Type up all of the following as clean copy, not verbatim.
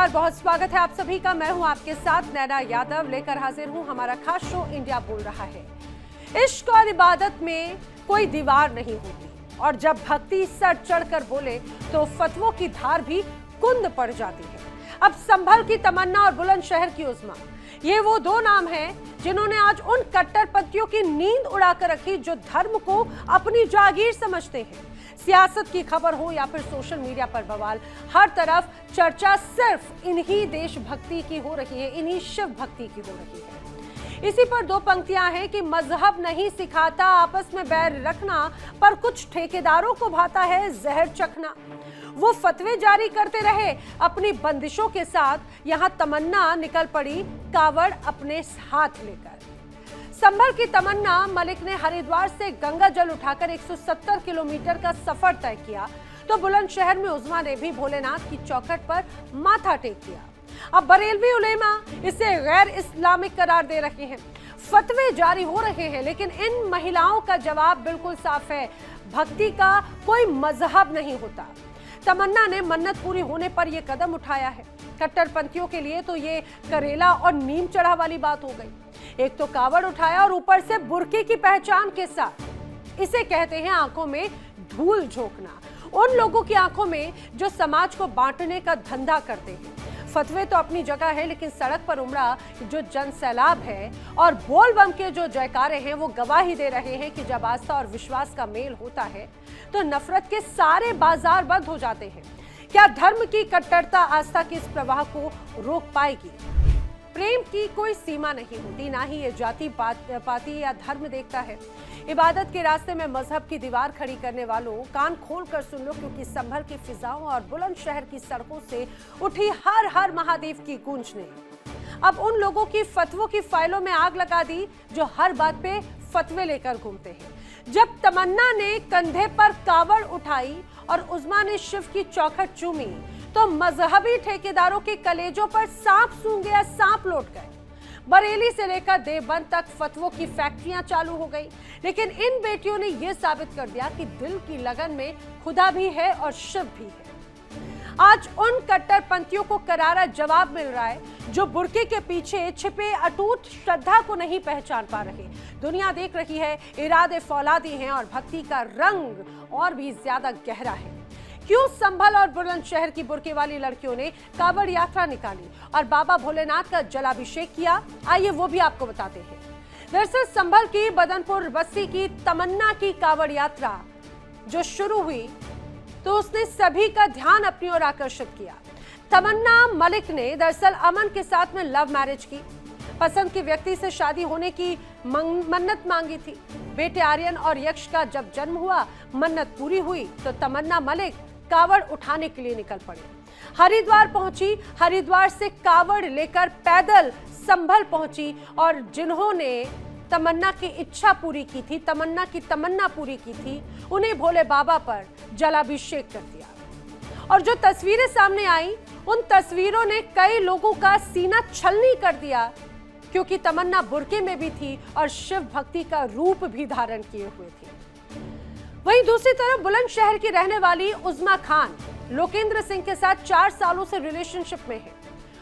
नमस्कार, बहुत स्वागत है आप सभी का। मैं हूं आपके साथ नैना यादव, लेकर हाजिर हूं हमारा खास शो इंडिया बोल रहा है। इश्क और इबादत में कोई दीवार नहीं होती और जब भक्ति सर चढ़कर बोले तो फतवों की धार भी कुंद पड़ जाती है। अब संभल की तमन्ना और बुलंदशहर की उज़्मा, ये वो दो नाम हैं जिन्होंने आज उन कट्टरपंथियों की नींद उड़ाकर रखी जो धर्म को अपनी जागीर समझते हैं। सियासत की खबर हो या फिर सोशल मीडिया पर बवाल, हर तरफ चर्चा सिर्फ इन्हीं देशभक्ति की हो रही है, इन्हीं शिव भक्ति की हो रही है। इसी पर दो पंक्तियां हैं कि मजहब नहीं सिखाता आपस में बैर रखना, पर कुछ ठेकेदारों को भाता है जहर चखना। वो फतवे जारी करते रहे अपनी बंदिशों के साथ, यहां तमन्ना निकल पड़ी कावड़ अपने हाथ लेकर। संभल की तमन्ना मलिक ने हरिद्वार से गंगा जल उठाकर 170 किलोमीटर का सफर तय किया, तो बुलंदशहर में उज़्मा ने भी भोलेनाथ की चौखट पर माथा टेक दिया। अब बरेलवी उलेमा इसे गैर इस्लामिक करार दे रहे हैं, फतवे जारी हो रहे हैं, लेकिन इन महिलाओं का जवाब बिल्कुल साफ है, भक्ति का कोई मजहब नहीं होता। तमन्ना ने मन्नत पूरी होने पर यह कदम उठाया है। कट्टरपंथियों के लिए तो ये करेला और नीम चढ़ा वाली बात हो गई। एक तो कावड़ उठाया और ऊपर से बुर्के की पहचान के साथ। इसे कहते हैं आंखों में धूल झोंकना, उन लोगों की आंखों में जो समाज को बांटने का धंधा करते हैं। फतवे तो अपनी जगह है, लेकिन सड़क पर उमड़ा जो जन सैलाब है और बोल बम के जो जयकारे हैं वो गवाही दे रहे हैं कि जब आस्था और विश्वास का मेल होता है तो नफरत के सारे बाजार बंद हो जाते हैं। क्या धर्म की कट्टरता आस्था के इस प्रवाह को रोक पाएगी? प्रेम की कोई सीमा नहीं होती, ना ही ये जाति पाति या धर्म देखता है। इबादत के रास्ते में मजहब की दीवार खड़ी करने वालों, कान खोल कर सुन लो, क्योंकि संभल की फिजाओं और बुलंदशहर की सड़कों से उठी हर हर महादेव की गूंज ने अब उन लोगों की फतवों की फाइलों में आग लगा दी जो हर बात पे फतवे लेकर घूमते हैं। जब तमन्ना ने कंधे पर कावड़ उठाई और उज़्मा ने शिव की चौखट चूमी, तो मजहबी ठेकेदारों के कलेजों पर सांप सूंघ गया, सांप लौट गए। बरेली से लेकर देवबंद तक फतवों की फैक्ट्रियां चालू हो गई, लेकिन इन बेटियों ने यह साबित कर दिया कि दिल की लगन में खुदा भी है और शिव भी है। आज उन कट्टरपंथियों को करारा जवाब मिल रहा है जो बुर्के के पीछे छिपे अटूट श्रद्धा को नहीं पहचान पा रहे। दुनिया देख रही है, इरादे फौलादी हैं और भक्ति का रंग और भी ज्यादा गहरा है। क्यों संभल और बुलंदशहर की बुर्के वाली लड़कियों ने कावड़ यात्रा निकाली और बाबा भोलेनाथ का जलाभिषेक किया? आइए वो भी आपको बताते हैं। दरअसल संभल की बदनपुर बस्ती की तमन्ना की कावड़ यात्रा जो शुरू हुई तो उसने सभी का ध्यान अपनी ओर आकर्षित किया। तमन्ना मलिक ने दरअसल अमन के साथ में लव मैरिज की, पसंद के व्यक्ति से शादी होने की मन्नत मांगी थी। बेटे आर्यन और यक्ष का जब जन्म हुआ, मन्नत पूरी हुई तो तमन्ना मलिक कावड़ उठाने के लिए निकल पड़ी। हरिद्वार पहुंची, हरिद्वार से कावड़ लेकर पैदल संभल पहुंची और जिन्होंने तमन्ना की इच्छा पूरी की थी, तमन्ना की तमन्ना पूरी की थी, उन्हें भोले बाबा पर जलाभिषेक कर दिया। और जो तस्वीरें सामने आई, उन तस्वीरों ने कई लोगों का सीना छलनी कर दिया, क्योंकि तमन्ना बुर्के में भी थी और शिव भक्ति का रूप भी धारण किए हुए थी। वहीं दूसरी तरफ बुलंदशहर की रहने वाली उज़्मा खान लोकेंद्र सिंह के साथ 4 सालों से रिलेशनशिप में है।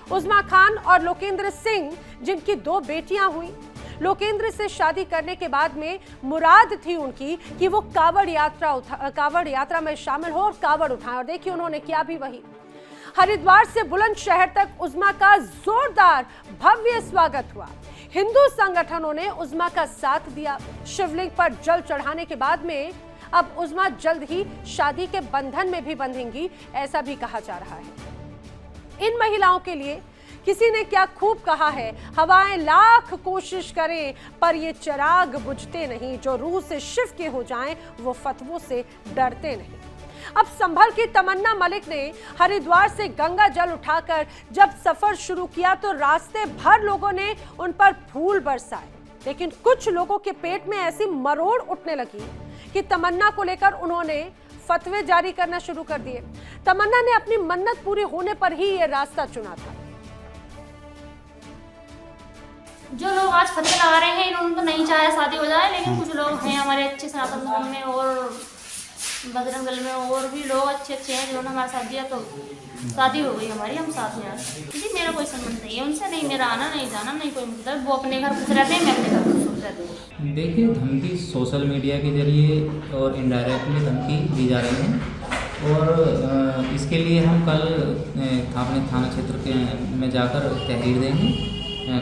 उज़्मा खान और लोकेंद्र सिंह जिनकी 2 बेटियां हुई, लोकेंद्र से शादी करने के बाद में मुराद थी उनकी कि वो कावड़ यात्रा में शामिल हो और कावड़ उठाएं, और देखिए उन्होंने किया भी वही। हरिद्वार से बुलंदशहर तक उज़्मा का जोरदार भव्य स्वागत हुआ। हिंदू संगठनों ने उज़्मा का साथ दिया। शिवलिंग पर जल चढ़ाने के बाद में अब उज़्मा जल्द ही शादी के बंधन में भी बंधेंगी, ऐसा भी कहा जा रहा है। इन महिलाओं के लिए किसी ने क्या खूब कहा है, हवाएं लाख कोशिश करें पर ये चिराग बुझते नहीं, जो रूह से शिव के हो जाएं वो फतवों से डरते नहीं। अब संभल की तमन्ना मलिक ने हरिद्वार से गंगा जल उठाकर जब सफर शुरू किया तो रास्ते भर लोगों ने उन पर फूल बरसाए, लेकिन कुछ लोगों के पेट में ऐसी मरोड़ उठने लगी कि तमन्ना को लेकर उन्होंने फतवे जारी करना शुरू कर दिए। तमन्ना ने अपनी मन्नत पूरी होने पर ही ये रास्ता चुना था। जो लोग आज फतवे लगा रहे हैं, इन्होंने तो नहीं चाहे शादी हो जाए, लेकिन कुछ लोग हैं हमारे अच्छे सनातन धर्म में और बजरंग दल में और भी लोग अच्छे अच्छे हैं जिन्होंने हमारा साथ दिया, तो शादी हो गई हमारी, हम साथ में आए। जी मेरा कोई संबंध नहीं है उनसे, नहीं मेरा आना नहीं जाना, नहीं कोई मतलब। वो अपने घर खुश रहते हैं, मैं अपने घर खुश रहती हूँ। देखिए, धमकी सोशल मीडिया के जरिए और इनडायरेक्टली धमकी दी जा रही है, और इसके लिए हम कल अपने थाना क्षेत्र के में जाकर तहरीर देंगे,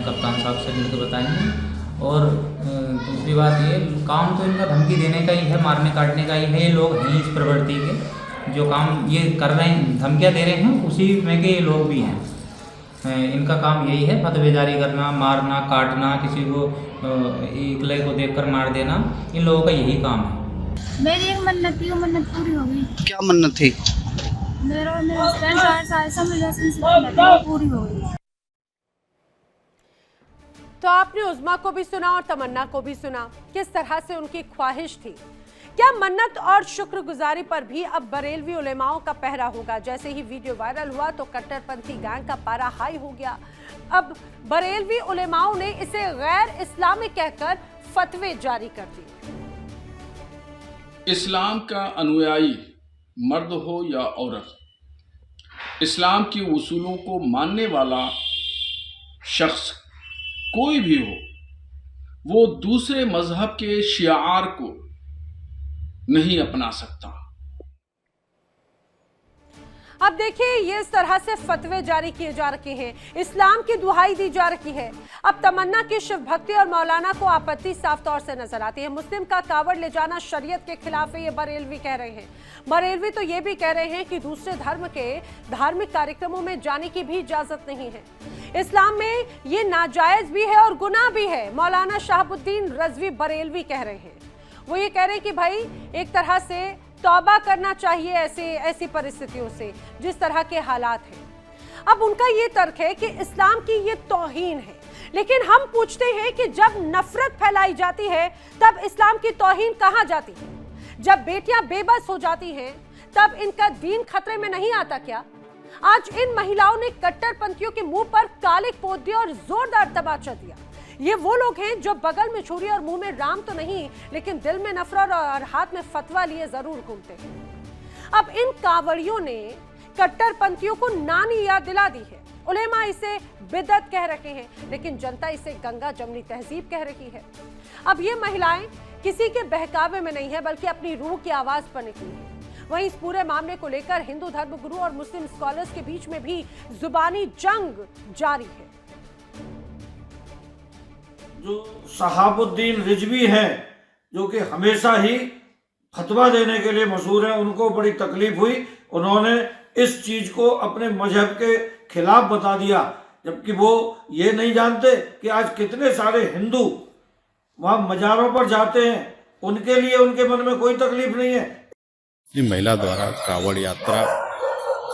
कप्तान साहब से मिलकर बताएंगे। और दूसरी बात ये, काम तो इनका धमकी देने का ही है, मारने काटने का ही है। ये लोग हैं इस प्रवृत्ति के, जो काम ये कर रहे हैं, धमकियाँ दे रहे हैं, उसी में के ये लोग भी हैं। इनका काम यही है, फतवे जारी करना, मारना, काटना, किसी को एकले को देखकर मार देना, इन लोगों का यही काम है। मेरी एक मन्नत थी, वो मन्नत पूरी हो गई। क्या मन्नत थी? मेरा और मेरे हस्बैंड शायद पूरी हो गई। तो आपने उज़्मा को भी सुना और तमन्ना को भी सुना, किस तरह से उनकी ख्वाहिश थी। क्या मन्नत और शुक्रगुजारी पर भी अब बरेलवी उलेमाओं का पहरा होगा? जैसे ही वीडियो वायरल हुआ तो कट्टरपंथी गैंग का पारा हाई हो गया। अब बरेलवी उलेमाओं ने इसे गैर इस्लामिक कहकर फतवे जारी कर दिए। इस्लाम का अनुयायी मर्द हो या औरत, इस्लाम के उसूलों को मानने वाला शख्स कोई भी हो, वो दूसरे मजहब के शिआर को नहीं अपना सकता। अब देखिए, ये इस तरह से फतवे जारी किए जा रखे हैं, इस्लाम की दुहाई दी जा रही है। अब तमन्ना की शिव भक्ति और मौलाना को आपत्ति साफ तौर से नजर आती है। मुस्लिम का कावड़ ले जाना शरीयत के खिलाफ है, ये बरेलवी कह रहे हैं। बरेलवी तो ये भी कह रहे हैं कि दूसरे धर्म के धार्मिक कार्यक्रमों में जाने की भी इजाजत नहीं है। इस्लाम में ये नाजायज भी है और गुनाह भी है। मौलाना शहाबुद्दीन रजवी बरेलवी कह रहे हैं, वो ये कह रहे हैं कि भाई एक तरह से तौबा करना चाहिए ऐसी परिस्थितियों से, जिस तरह के हालात हैं। अब उनका ये तर्क है कि इस्लाम की ये तौहीन है, लेकिन हम पूछते हैं कि जब नफरत फैलाई जाती है तब इस्लाम की तौहीन कहाँ जाती है? जब बेटियां बेबस हो जाती हैं तब इनका दीन खतरे में नहीं आता क्या? आज इन महिलाओं ने कट्टरपंथियों के मुंह पर कालिक पोत दिया और जोरदार तमाचा दिया। ये वो लोग हैं जो बगल में छुरी और मुंह में राम तो नहीं, लेकिन दिल में नफरत और हाथ में फतवा लिए जरूर घूमते हैं। अब इन कावड़ियों ने कट्टरपंथियों को नानी याद दिला दी है। उलेमा इसे बिदअत कह रहे हैं, लेकिन जनता इसे गंगा जमनी तहजीब कह रही है। अब ये महिलाएं किसी के बहकावे में नहीं है, बल्कि अपनी रूह की आवाज पर निकली है। वहीं इस पूरे मामले को लेकर हिंदू धर्मगुरु और मुस्लिम स्कॉलर्स के बीच में भी जुबानी जंग जारी है। जो शहाबुद्दीन रिजवी हैं, जो कि हमेशा ही फतवा देने के लिए मशहूर हैं, उनको बड़ी तकलीफ हुई। उन्होंने इस चीज को अपने मजहब के खिलाफ बता दिया, जबकि वो ये नहीं जानते कि आज कितने सारे हिंदू वहाँ मज़ारों पर जाते हैं, उनके लिए उनके मन में कोई तकलीफ नहीं है। महिला द्वारा कावड़ यात्रा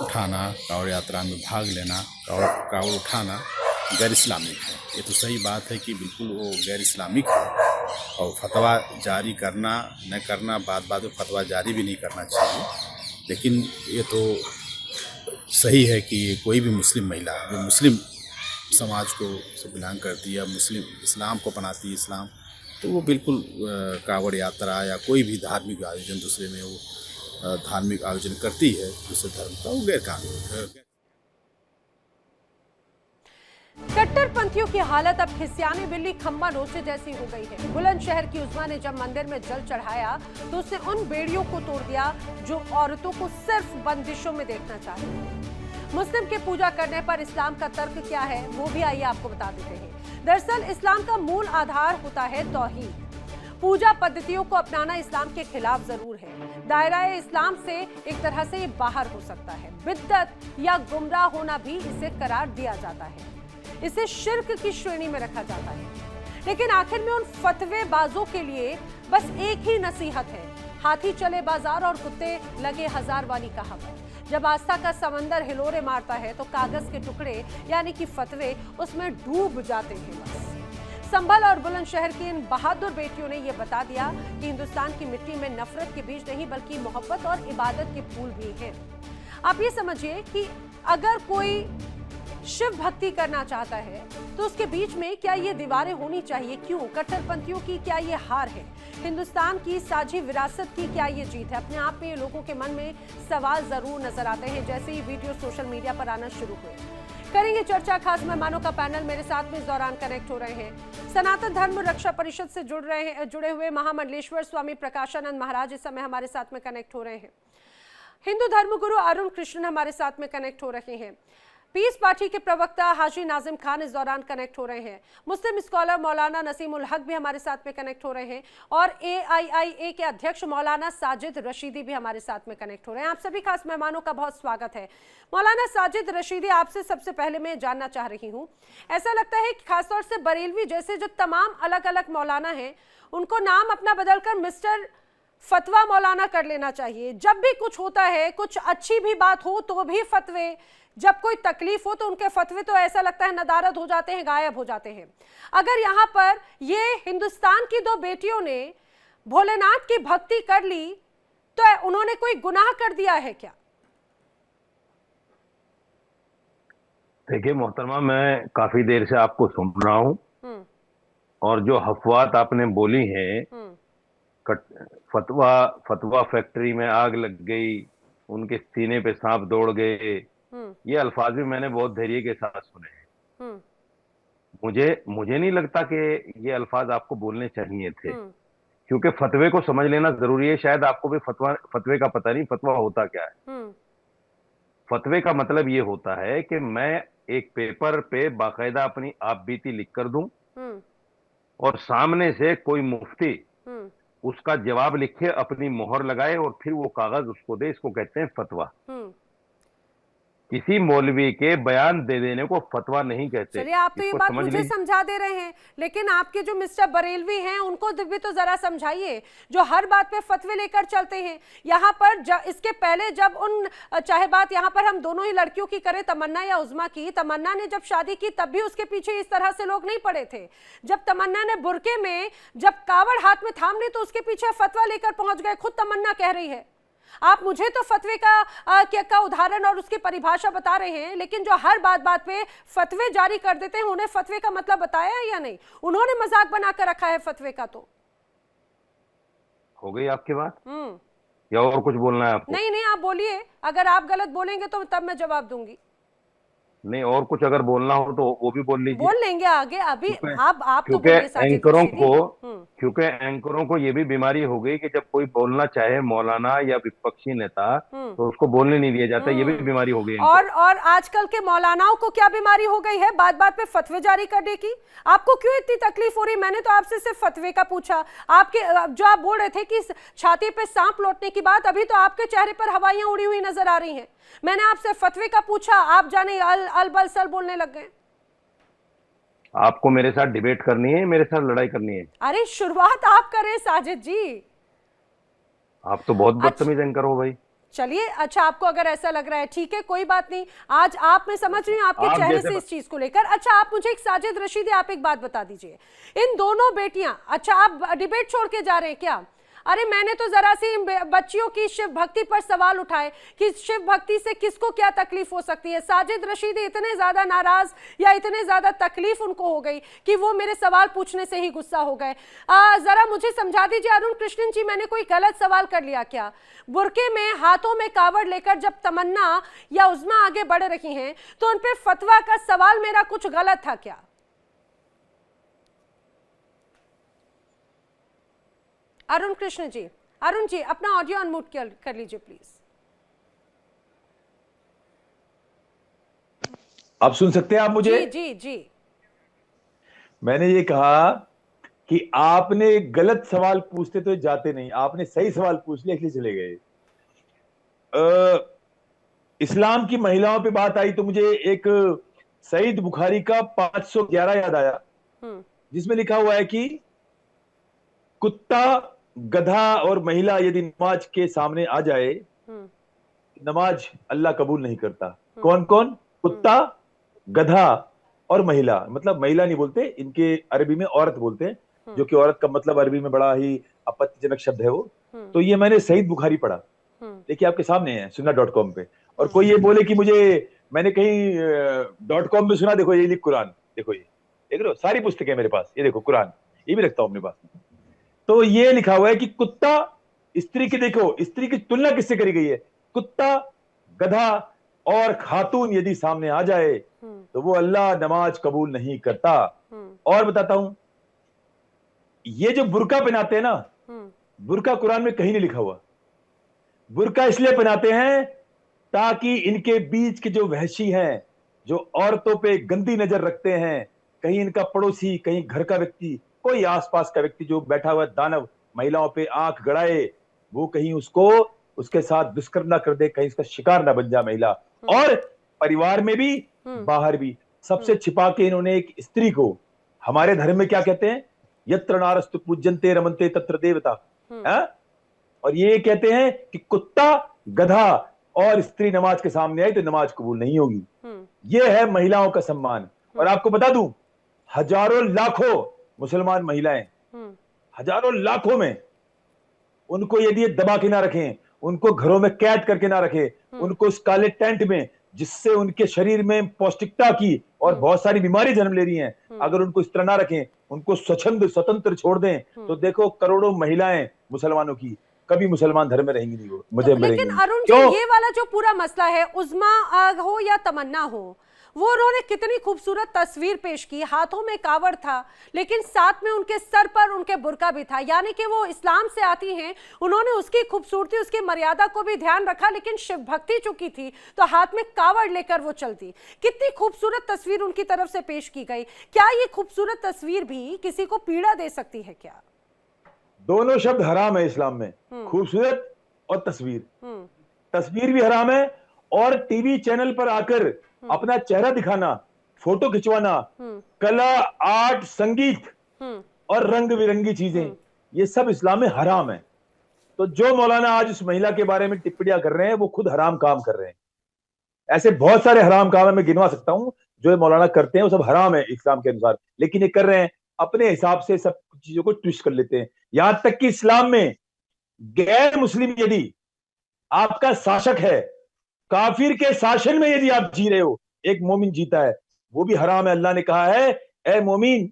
उठाना, कावड़ यात्रा में भाग लेना, कावड़ उठाना गैर इस्लामिक है। ये तो सही बात है कि बिल्कुल वो गैर इस्लामिक है, और फतवा जारी करना न करना, बात में फतवा जारी भी नहीं करना चाहिए। लेकिन ये तो सही है कि कोई भी मुस्लिम महिला जो मुस्लिम समाज को से बिलोंग करती है, मुस्लिम इस्लाम को अपनाती है, इस्लाम, तो वो बिल्कुल कावड़ यात्रा या कोई भी धार्मिक आयोजन दूसरे में वो धार्मिक आयोजन करती है दूसरे धर्म का, वो गैर कानूनी है। कट्टरपंथियों की हालत अब खिसियानी बिल्ली खम्बा नोचे जैसी हो गई है। बुलंदशहर की उज़्मा ने जब मंदिर में जल चढ़ाया तो उसने उन बेड़ियों को तोड़ दिया जो औरतों को सिर्फ बंदिशों में देखना चाहते हैं। मुस्लिम के पूजा करने पर इस्लाम का तर्क क्या है, वो भी आइए आपको बता देते हैं। दरअसल इस्लाम का मूल आधार होता है तौहीद। पूजा पद्धतियों को अपनाना इस्लाम के खिलाफ जरूर है। दायरा इस्लाम से एक तरह से ये बाहर हो सकता है। बिद्दत या गुमराह होना भी इसे करार दिया जाता है, इसे शिर्क की श्रेणी में रखा जाता है। लेकिन आखिर में उन फतवेबाजों के लिए बस एक ही नसीहत है, हाथी चले बाजार और कुत्ते लगे हजार वाली कहावत। जब आस्था का समंदर हिलोरे मारता है तो कागज के टुकड़े यानी कि फतवे उसमें डूब जाते हैं। बस संभल और बुलंदशहर की इन बहादुर बेटियों ने यह बता दिया कि हिंदुस्तान की मिट्टी में नफरत के बीज नहीं बल्कि मोहब्बत और इबादत के फूल भी हैं। आप ये समझिए कि अगर कोई शिव भक्ति करना चाहता है तो उसके बीच में क्या ये दीवारें होनी चाहिए? क्यों? कट्टरपंथियों की क्या ये हार है? हिंदुस्तान की साझी विरासत की क्या ये जीत है? अपने आप में ये लोगों के मन में सवाल जरूर नजर आते हैं जैसे ही वीडियो सोशल मीडिया पर आना शुरू हुए। करेंगे चर्चा, खास मेहमानों का पैनल मेरे साथ में इस दौरान कनेक्ट हो रहे हैं। सनातन धर्म रक्षा परिषद से जुड़े हुए महामंडलेश्वर स्वामी प्रकाशानंद महाराज इस समय हमारे साथ में कनेक्ट हो रहे हैं। हिंदू धर्मगुरु अरुण कृष्णन हमारे साथ में कनेक्ट हो रहे हैं। पीस पार्टी के प्रवक्ता हाजी नाजिम खान इस दौरान कनेक्ट हो रहे हैं। मुस्लिम स्कॉलर मौलाना नसीमुल हक भी हमारे साथ में कनेक्ट हो रहे हैं और AIIA के अध्यक्ष मौलाना साजिद रशीदी भी हमारे साथ में कनेक्ट हो रहे हैं। आप सभी खास मेहमानों का बहुत स्वागत है। मौलाना साजिद रशीदी, आपसे सबसे पहले मैं जानना चाह रही हूँ, ऐसा लगता है कि खासतौर से बरेलवी जैसे जो तमाम अलग अलग मौलाना हैं उनको नाम अपना बदलकर मिस्टर फतवा मौलाना कर लेना चाहिए। जब भी कुछ होता है, कुछ अच्छी भी बात हो तो भी फतवे, जब कोई तकलीफ हो तो उनके फतवे तो ऐसा लगता है नदारद हो जाते हैं, गायब हो जाते हैं। अगर यहाँ पर ये हिंदुस्तान की दो बेटियों ने भोलेनाथ की भक्ति कर ली तो उन्होंने कोई गुनाह कर दिया है क्या? देखिए मोहतरमा, मैं काफी देर से आपको सुन रहा हूँ और जो अफवाह आपने बोली हैं, फतवा फैक्ट्री में आग लग गई, उनके सीने पे सांप दौड़ गए, ये अल्फाज भी मैंने बहुत धैर्य के साथ सुने हैं। मुझे नहीं लगता कि ये अल्फाज आपको बोलने चाहिए थे, क्योंकि फतवे को समझ लेना जरूरी है। शायद आपको भी फतवे का पता नहीं, फतवा होता क्या है। फतवे का मतलब ये होता है कि मैं एक पेपर पे बाकायदा अपनी आप बीती लिख कर दूं और सामने से कोई मुफ्ती उसका जवाब लिखे, अपनी मोहर लगाए और फिर वो कागज उसको दे। इसको कहते हैं फतवा। किसी मौलवी के बयान दे देने को फतवा नहीं कहते। चलिए, आप तो ये बात मुझे समझा दे रहे हैं, लेकिन आपके जो मिस्टर बरेलवी हैं उनको भी तो जरा समझाइए, जो हर बात पे फतवे लेकर चलते हैं। यहाँ पर इसके पहले जब चाहे बात यहाँ पर हम दोनों ही लड़कियों की करें, तमन्ना या उज़मा की, तमन्ना ने जब शादी की तब भी उसके पीछे इस तरह से लोग नहीं पड़े थे। जब तमन्ना ने बुरके में जब कावड़ हाथ में थाम ली तो उसके पीछे फतवा लेकर पहुंच गए, खुद तमन्ना कह रही है। आप मुझे तो फतवे का उदाहरण और उसकी परिभाषा बता रहे हैं, लेकिन जो हर बात पे फतवे जारी कर देते हैं, उन्हें फतवे का मतलब बताया है या नहीं? उन्होंने मजाक बनाकर रखा है फतवे का। तो हो गई आपकी बात या और कुछ बोलना है आपको? नहीं, आप बोलिए। अगर आप गलत बोलेंगे तो तब मैं जवाब दूंगी। नहीं, और कुछ अगर बोलना हो तो वो भी बोल लीजिए। बोल लेंगे आगे। अभी आप क्योंकि एंकरों को ये भी बीमारी हो गई कि जब कोई बोलना चाहे, मौलाना या विपक्षी नेता, तो उसको बोलने नहीं दिया जाता। ये भी बीमारी हो गई। और आजकल के मौलानाओं को क्या बीमारी हो गई है? बात पे फतवे जारी करने की। आपको क्यों इतनी तकलीफ हो रही? मैंने तो आपसे सिर्फ फतवे का पूछा। आपके जो आप बोल रहे थे कि छाती पे सांप लौटने की बात, अभी तो आपके चेहरे पर हवाइयां उड़ी हुई नजर आ रही हैं। मैंने आपसे फतवे का पूछा, आप जाने अल-बल-सल बोलने लग गए। आपको मेरे साथ डिबेट करनी है, मेरे साथ लड़ाई करनी है? अरे शुरुआत आप करें साजिद जी। आप तो बहुत बदतमीज एंकर हो भाई। चलिए, अच्छा, आपको अगर ऐसा लग रहा है, ठीक है, कोई बात नहीं। आज आप, मैं समझ रही हूँ आपके चेहरे से इस चीज को लेकर। अच्छा, आप मुझे साजिद रशीदी, आप एक बात बता दीजिए, इन दोनों बेटियां, अच्छा आप डिबेट छोड़ के जा रहे हैं क्या? अरे मैंने तो जरा सी बच्चियों की शिव भक्ति पर सवाल उठाए कि शिव भक्ति से किसको क्या तकलीफ हो सकती है। साजिद रशीदी इतने ज्यादा नाराज या इतने ज्यादा तकलीफ उनको हो गई कि वो मेरे सवाल पूछने से ही गुस्सा हो गए। जरा मुझे समझा दीजिए अरुण कृष्णन जी, मैंने कोई गलत सवाल कर लिया क्या? बुरके में, हाथों में कावड़ लेकर जब तमन्ना या उज़मा आगे बढ़ रही हैं तो उन पे फतवा का सवाल मेरा कुछ गलत था क्या? अरुण कृष्ण जी, अरुण जी अपना ऑडियो अनम्यूट कर लीजिए प्लीज। आप सुन सकते हैं आप मुझे? जी। मैंने ये कहा कि आपने गलत सवाल पूछते तो जाते नहीं, आपने सही सवाल पूछ लिया इसलिए चले गए। इस्लाम की महिलाओं पे बात आई तो मुझे एक सईद बुखारी का 511 याद आया, जिसमें लिखा हुआ है कि कुत्ता, गधा और महिला यदि नमाज के सामने आ जाए, नमाज अल्लाह कबूल नहीं करता। कौन कौन? कुत्ता, गधा और महिला। मतलब महिला नहीं बोलते, इनके अरबी में औरत बोलते हैं, जो कि औरत का मतलब अरबी में बड़ा ही आपत्तिजनक शब्द है वो। तो ये मैंने सईद बुखारी पढ़ा, देखिए आपके सामने है sunnah.com पे। और कोई ये बोले कि मैंने कहीं .com पे सुना, देखो ये लिख कुरान, देखो ये देख रहे हो, सारी पुस्तकें मेरे पास, ये देखो कुरान, ये भी रखता हूँ अपने पास। तो ये लिखा हुआ है कि कुत्ता, स्त्री की, देखो स्त्री की तुलना किससे करी गई है, कुत्ता, गधा और खातून यदि सामने आ जाए तो वो अल्लाह नमाज कबूल नहीं करता। और बताता हूं, ये जो बुर्का पहनाते हैं ना, बुर्का कुरान में कहीं नहीं लिखा हुआ। बुर्का इसलिए पहनाते हैं ताकि इनके बीच के जो वहशी हैं, जो औरतों पे गंदी नजर रखते हैं, कहीं इनका पड़ोसी, कहीं घर का व्यक्ति, कोई आसपास का व्यक्ति जो बैठा हुआ दानव महिलाओं पे आंख गड़ाए, वो कहीं उसको उसके साथ दुष्कर्म ना कर दे, कहीं उसका शिकार ना बन जाए महिला। और परिवार में भी बाहर भी सबसे छिपा के इन्होंने एक स्त्री को, हमारे धर्म में क्या कहते हैं, यत्र नारस्तु पूज्यन्ते रमन्ते तत्र देवता, और ये कहते हैं कि कुत्ता, गधा और स्त्री नमाज के सामने आई तो नमाज कबूल नहीं होगी। ये है महिलाओं का सम्मान। और आपको बता दूं, हजारों लाखों मुसलमान महिलाएं, हजारों लाखों में, उनको यदि ये दबा के ना रखें, उनको घरों में कैद करके ना रखें, उनको उस काले टेंट में जिससे उनके शरीर में पौष्टिकता की और बहुत सारी बीमारी जन्म ले रही हैं, अगर उनको इस तरह ना रखें, उनको स्वच्छंद स्वतंत्र छोड़ दें, तो देखो करोड़ों महिलाएं मुसलमानों की कभी मुसलमान धर्म में रहेंगी नहीं, वो मुझे लेकिन अरुण जी, ये वाला जो पूरा मसला है, उज़्मा हो या तमन्ना हो, वो उन्होंने कितनी खूबसूरत तस्वीर पेश की, हाथों में कावड़ था, लेकिन साथ में उनके सर पर उनके बुर्का भी था, यानी कि वो इस्लाम से आती हैं, उन्होंने उसकी खूबसूरती, उसकी मर्यादा को भी ध्यान रखा, लेकिन शिव भक्ति चुकी थी तो हाथ में कावड़ लेकर वो चलती। कितनी खूबसूरत तस्वीर उनकी तरफ से पेश की गई। क्या ये खूबसूरत तस्वीर भी किसी को पीड़ा दे सकती है क्या? दोनों शब्द हराम है इस्लाम में, खूबसूरत और तस्वीर। तस्वीर भी हराम है, और टीवी चैनल पर आकर अपना चेहरा दिखाना, फोटो खिंचवाना, कला, आर्ट, संगीत और रंग बिरंगी चीजें, ये सब इस्लाम में हराम है। तो जो मौलाना आज उस महिला के बारे में टिप्पणियां कर रहे हैं, वो खुद हराम काम कर रहे हैं। ऐसे बहुत सारे हराम काम है, मैं गिनवा सकता हूं, जो मौलाना करते हैं वो सब हराम है इस्लाम के अनुसार, लेकिन ये कर रहे हैं अपने हिसाब से, सब चीजों को ट्विस्ट कर लेते हैं। यहां तक कि इस्लाम में गैर मुस्लिम यदि आपका शासक है, काफिर के शासन में यदि आप जी रहे हो, एक मोमिन जीता है, वो भी हराम है। अल्लाह ने कहा है, ए मोमिन,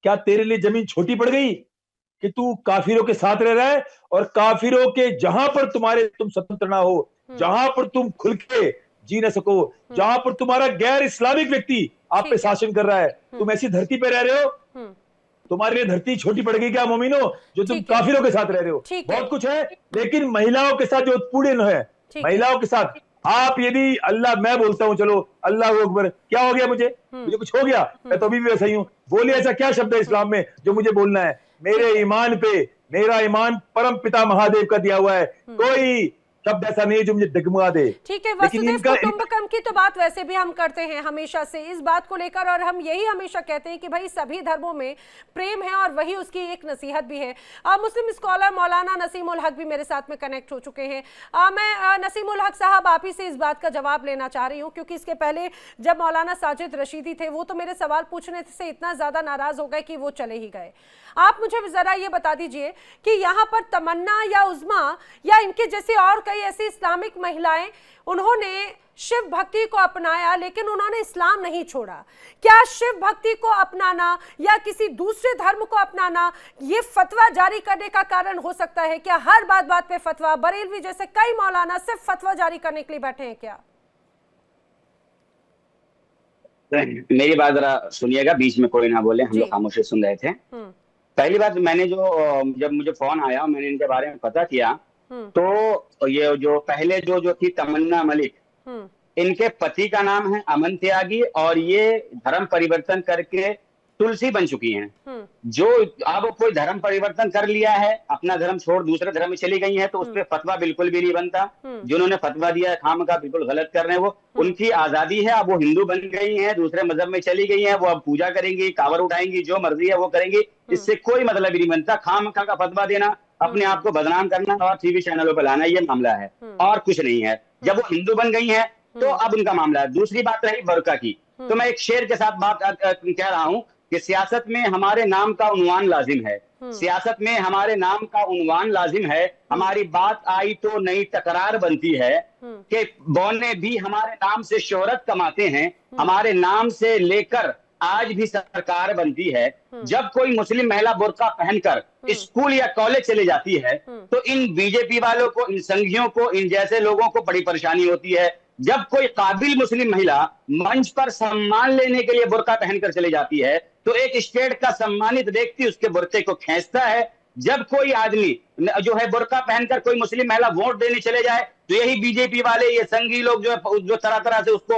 क्या तेरे लिए जमीन छोटी पड़ गई कि तू काफिरों के साथ रह रहा है, और काफिरों के जहां पर तुम स्वतंत्र ना हो, जहां पर तुम खुल के जी ना सको, जहां पर तुम्हारा गैर इस्लामिक व्यक्ति आप पे शासन कर रहा है, तुम ऐसी धरती पे रह रहे हो, तुम्हारे लिए धरती छोटी पड़ गई क्या मोमिनो, जो तुम काफिरों के साथ रह रहे हो। बहुत कुछ है, लेकिन महिलाओं के साथ जो उत्पीड़न है, महिलाओं के साथ आप यदि, अल्लाह, मैं बोलता हूं, चलो अल्लाह अकबर, क्या हो गया मुझे कुछ हो गया, मैं तो अभी भी वैसा ही हूं, बोलिए ऐसा क्या शब्द है इस्लाम में जो मुझे बोलना है। मेरे ईमान पे, मेरा ईमान परम पिता महादेव का दिया हुआ है, कोई शब्द ऐसा नहीं है जो मुझे डगमगा दे। ठीक है, वसुदेव कुटुंबकम की तो बात वैसे भी हम करते हैं हमेशा से इस बात को लेकर, और हम यही हमेशा कहते हैं कि भाई सभी धर्मों में प्रेम है, और वही उसकी एक नसीहत भी है। मुस्लिम स्कॉलर मौलाना नसीम उल हक भी मेरे साथ में कनेक्ट हो चुके हैं। मैं नसीम उल हक साहब, आप ही से इस बात का जवाब लेना चाह रही हूँ, क्योंकि इसके पहले जब मौलाना साजिद रशीदी थे, वो तो मेरे सवाल पूछने से इतना ज्यादा नाराज हो गए कि वो चले ही गए। आप मुझे जरा ये बता दीजिए कि यहाँ पर तमन्ना या उज़्मा या इनके जैसी और कई ऐसी इस्लामिक महिलाएं, उन्होंने शिव भक्ति को अपनाया, लेकिन उन्होंने इस्लाम नहीं छोड़ा। क्या शिव भक्ति को अपनाना या किसी दूसरे धर्म को अपनाना ये फतवा जारी करने का कारण हो सकता है क्या? हर बात पे फतवा, बरेलवी जैसे कई मौलाना सिर्फ फतवा जारी करने के लिए बैठे हैं क्या? मेरी बात जरा सुनिएगा, बीच में कोई ना बोले, हम लोग खामोशी सुन रहे थे। पहली बात, मैंने जब मुझे फोन आया, मैंने इनके बारे में पता किया, तो ये जो पहले जो थी तमन्ना मलिक, इनके पति का नाम है अमन त्यागी, और ये धर्म परिवर्तन करके तुलसी बन चुकी हैं। जो अब कोई धर्म परिवर्तन कर लिया है, अपना धर्म छोड़ दूसरे धर्म में चली गई है, तो उस पर फतवा बिल्कुल भी नहीं बनता। जिन्होंने फतवा दिया है खाम का, बिल्कुल गलत कर रहे हैं, वो उनकी आजादी है। अब वो हिंदू बन गई हैं, दूसरे मजहब में चली गई हैं, वो अब पूजा करेंगी, कांवर उठाएंगी, जो मर्जी है वो करेंगी, इससे कोई मतलब ही नहीं बनता। खाम का फतवा देना, अपने आप को बदनाम करना और टीवी चैनलों पर लाना, ये मामला है और कुछ नहीं है। जब वो हिंदू बन गई है तो अब उनका मामला है। दूसरी बात रही बरका की, तो मैं एक शेर के साथ बात कह रहा हूं कि सियासत में हमारे नाम का उन्वान लाजिम है, सियासत में हमारे नाम का उन्वान लाजिम है। हमारी बात आई तो नई तकरार बनती है कि बौने भी हमारे नाम से शोहरत कमाते हैं, हमारे नाम से लेकर आज भी सरकार बनती है, जब कोई मुस्लिम महिला बुर्का पहनकर स्कूल या कॉलेज चले जाती है तो इन बीजेपी वालों को, इन संघियों को, इन जैसे लोगों को बड़ी परेशानी होती है। जब कोई काबिल मुस्लिम महिला मंच पर सम्मान लेने के लिए बुर्का पहनकर चली जाती है तो एक स्टेट का सम्मानित व्यक्ति उसके बुर्के को खींचता है। जब कोई आदमी जो है बुर्का पहनकर कोई मुस्लिम महिला वोट देने चले जाए तो यही बीजेपी वाले, ये संघी लोग जो है, जो तरह तरह से उसको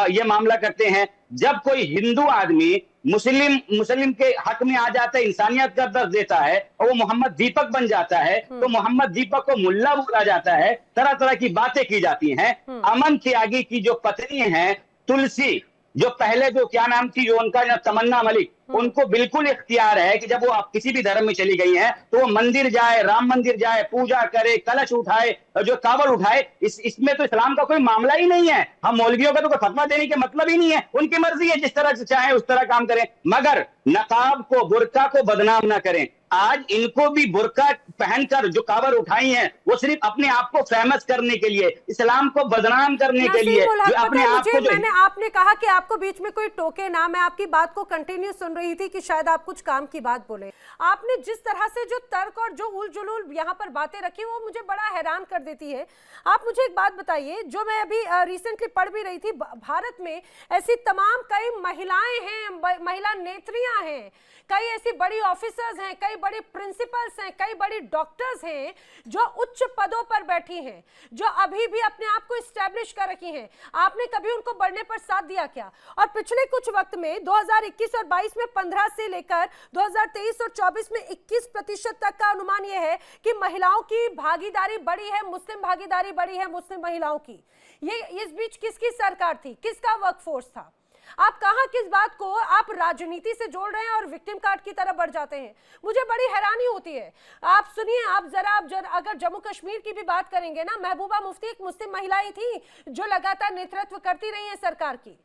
ये मामला करते हैं। जब कोई हिंदू आदमी मुस्लिम के हक में आ जाता है, इंसानियत का दर्ज देता है और वो मोहम्मद दीपक बन जाता है तो मोहम्मद दीपक को मुल्ला बोला जाता है, तरह तरह की बातें की जाती हैं। अमन त्यागी की जो पत्नी है तुलसी, जो पहले जो क्या नाम थी, जो उनका तमन्ना मलिक, उनको बिल्कुल इख्तियार है कि जब वो आप किसी भी धर्म में चली गई हैं तो वो मंदिर जाए, राम मंदिर जाए, पूजा करे, कलश उठाए, जो कावड़ उठाए। इसमें तो इस्लाम का कोई मामला ही नहीं है। हम मौलवियों का तो कोई फतवा देने के मतलब ही नहीं है, उनकी मर्जी है, जिस तरह से चाहे उस तरह काम करें, मगर नकाब को, बुर्का को बदनाम ना करें। आज इनको भी बुर्का पहनकर जो कावड़ उठाई हैं वो सिर्फ अपने आप को फेमस करने के लिए, इस्लाम को बदनाम करने के लिए, जो अपने आप को, मैंने आपने कहा कि आपको बीच में कोई टोके ना, मैं आपकी बात को कंटिन्यू सुन रही थी कि शायद आप कुछ काम की बात बोले। आपने जिस तरह से जो तर्क और जो उल जुलूल यहाँ पर बातें रखी वो मुझे बड़ा हैरान कर देती है। आप मुझे एक बात बताइए, जो मैं अभी रिसेंटली पढ़ भी रही थी, भारत में ऐसी तमाम कई महिलाएं हैं, महिला नेत्रियां हैं, कई ऐसी बड़ी ऑफिसर्स हैं, कई बड़ी प्रिंसिपल्स हैं, कई बड़ी डॉक्टर्स हैं जो उच्च पदों पर बैठी हैं, जो अभी भी अपने आप को इस्टेब्लिश कर रखी हैं। आपने कभी उनको बढ़ने पर साथ दिया क्या? और पिछले कुछ वक्त में 2021 और 22 में 15 से लेकर 2023 और 24 में 21% तक का अनुमान यह है कि महिलाओं की भागीदारी बढ़ी है, मुस्लिम भागीदारी बढ़ी है मुस्लिम महिलाओं की। ये इस बीच किसकी सरकार थी, किसका वर्कफोर्स था? आप कहां किस बात को आप राजनीति से जोड़ रहे हैं और विक्टिम कार्ड की तरफ बढ़ जाते हैं? मुझे बड़ी हैरानी होती है। आप सुनिए, आप जरा अगर जम्मू कश्मीर की भी बात करेंगे ना, महबूबा मुफ्ती एक मुस्लिम महिला ही थी जो लगातार नेतृत्व करती रही है सरकार की।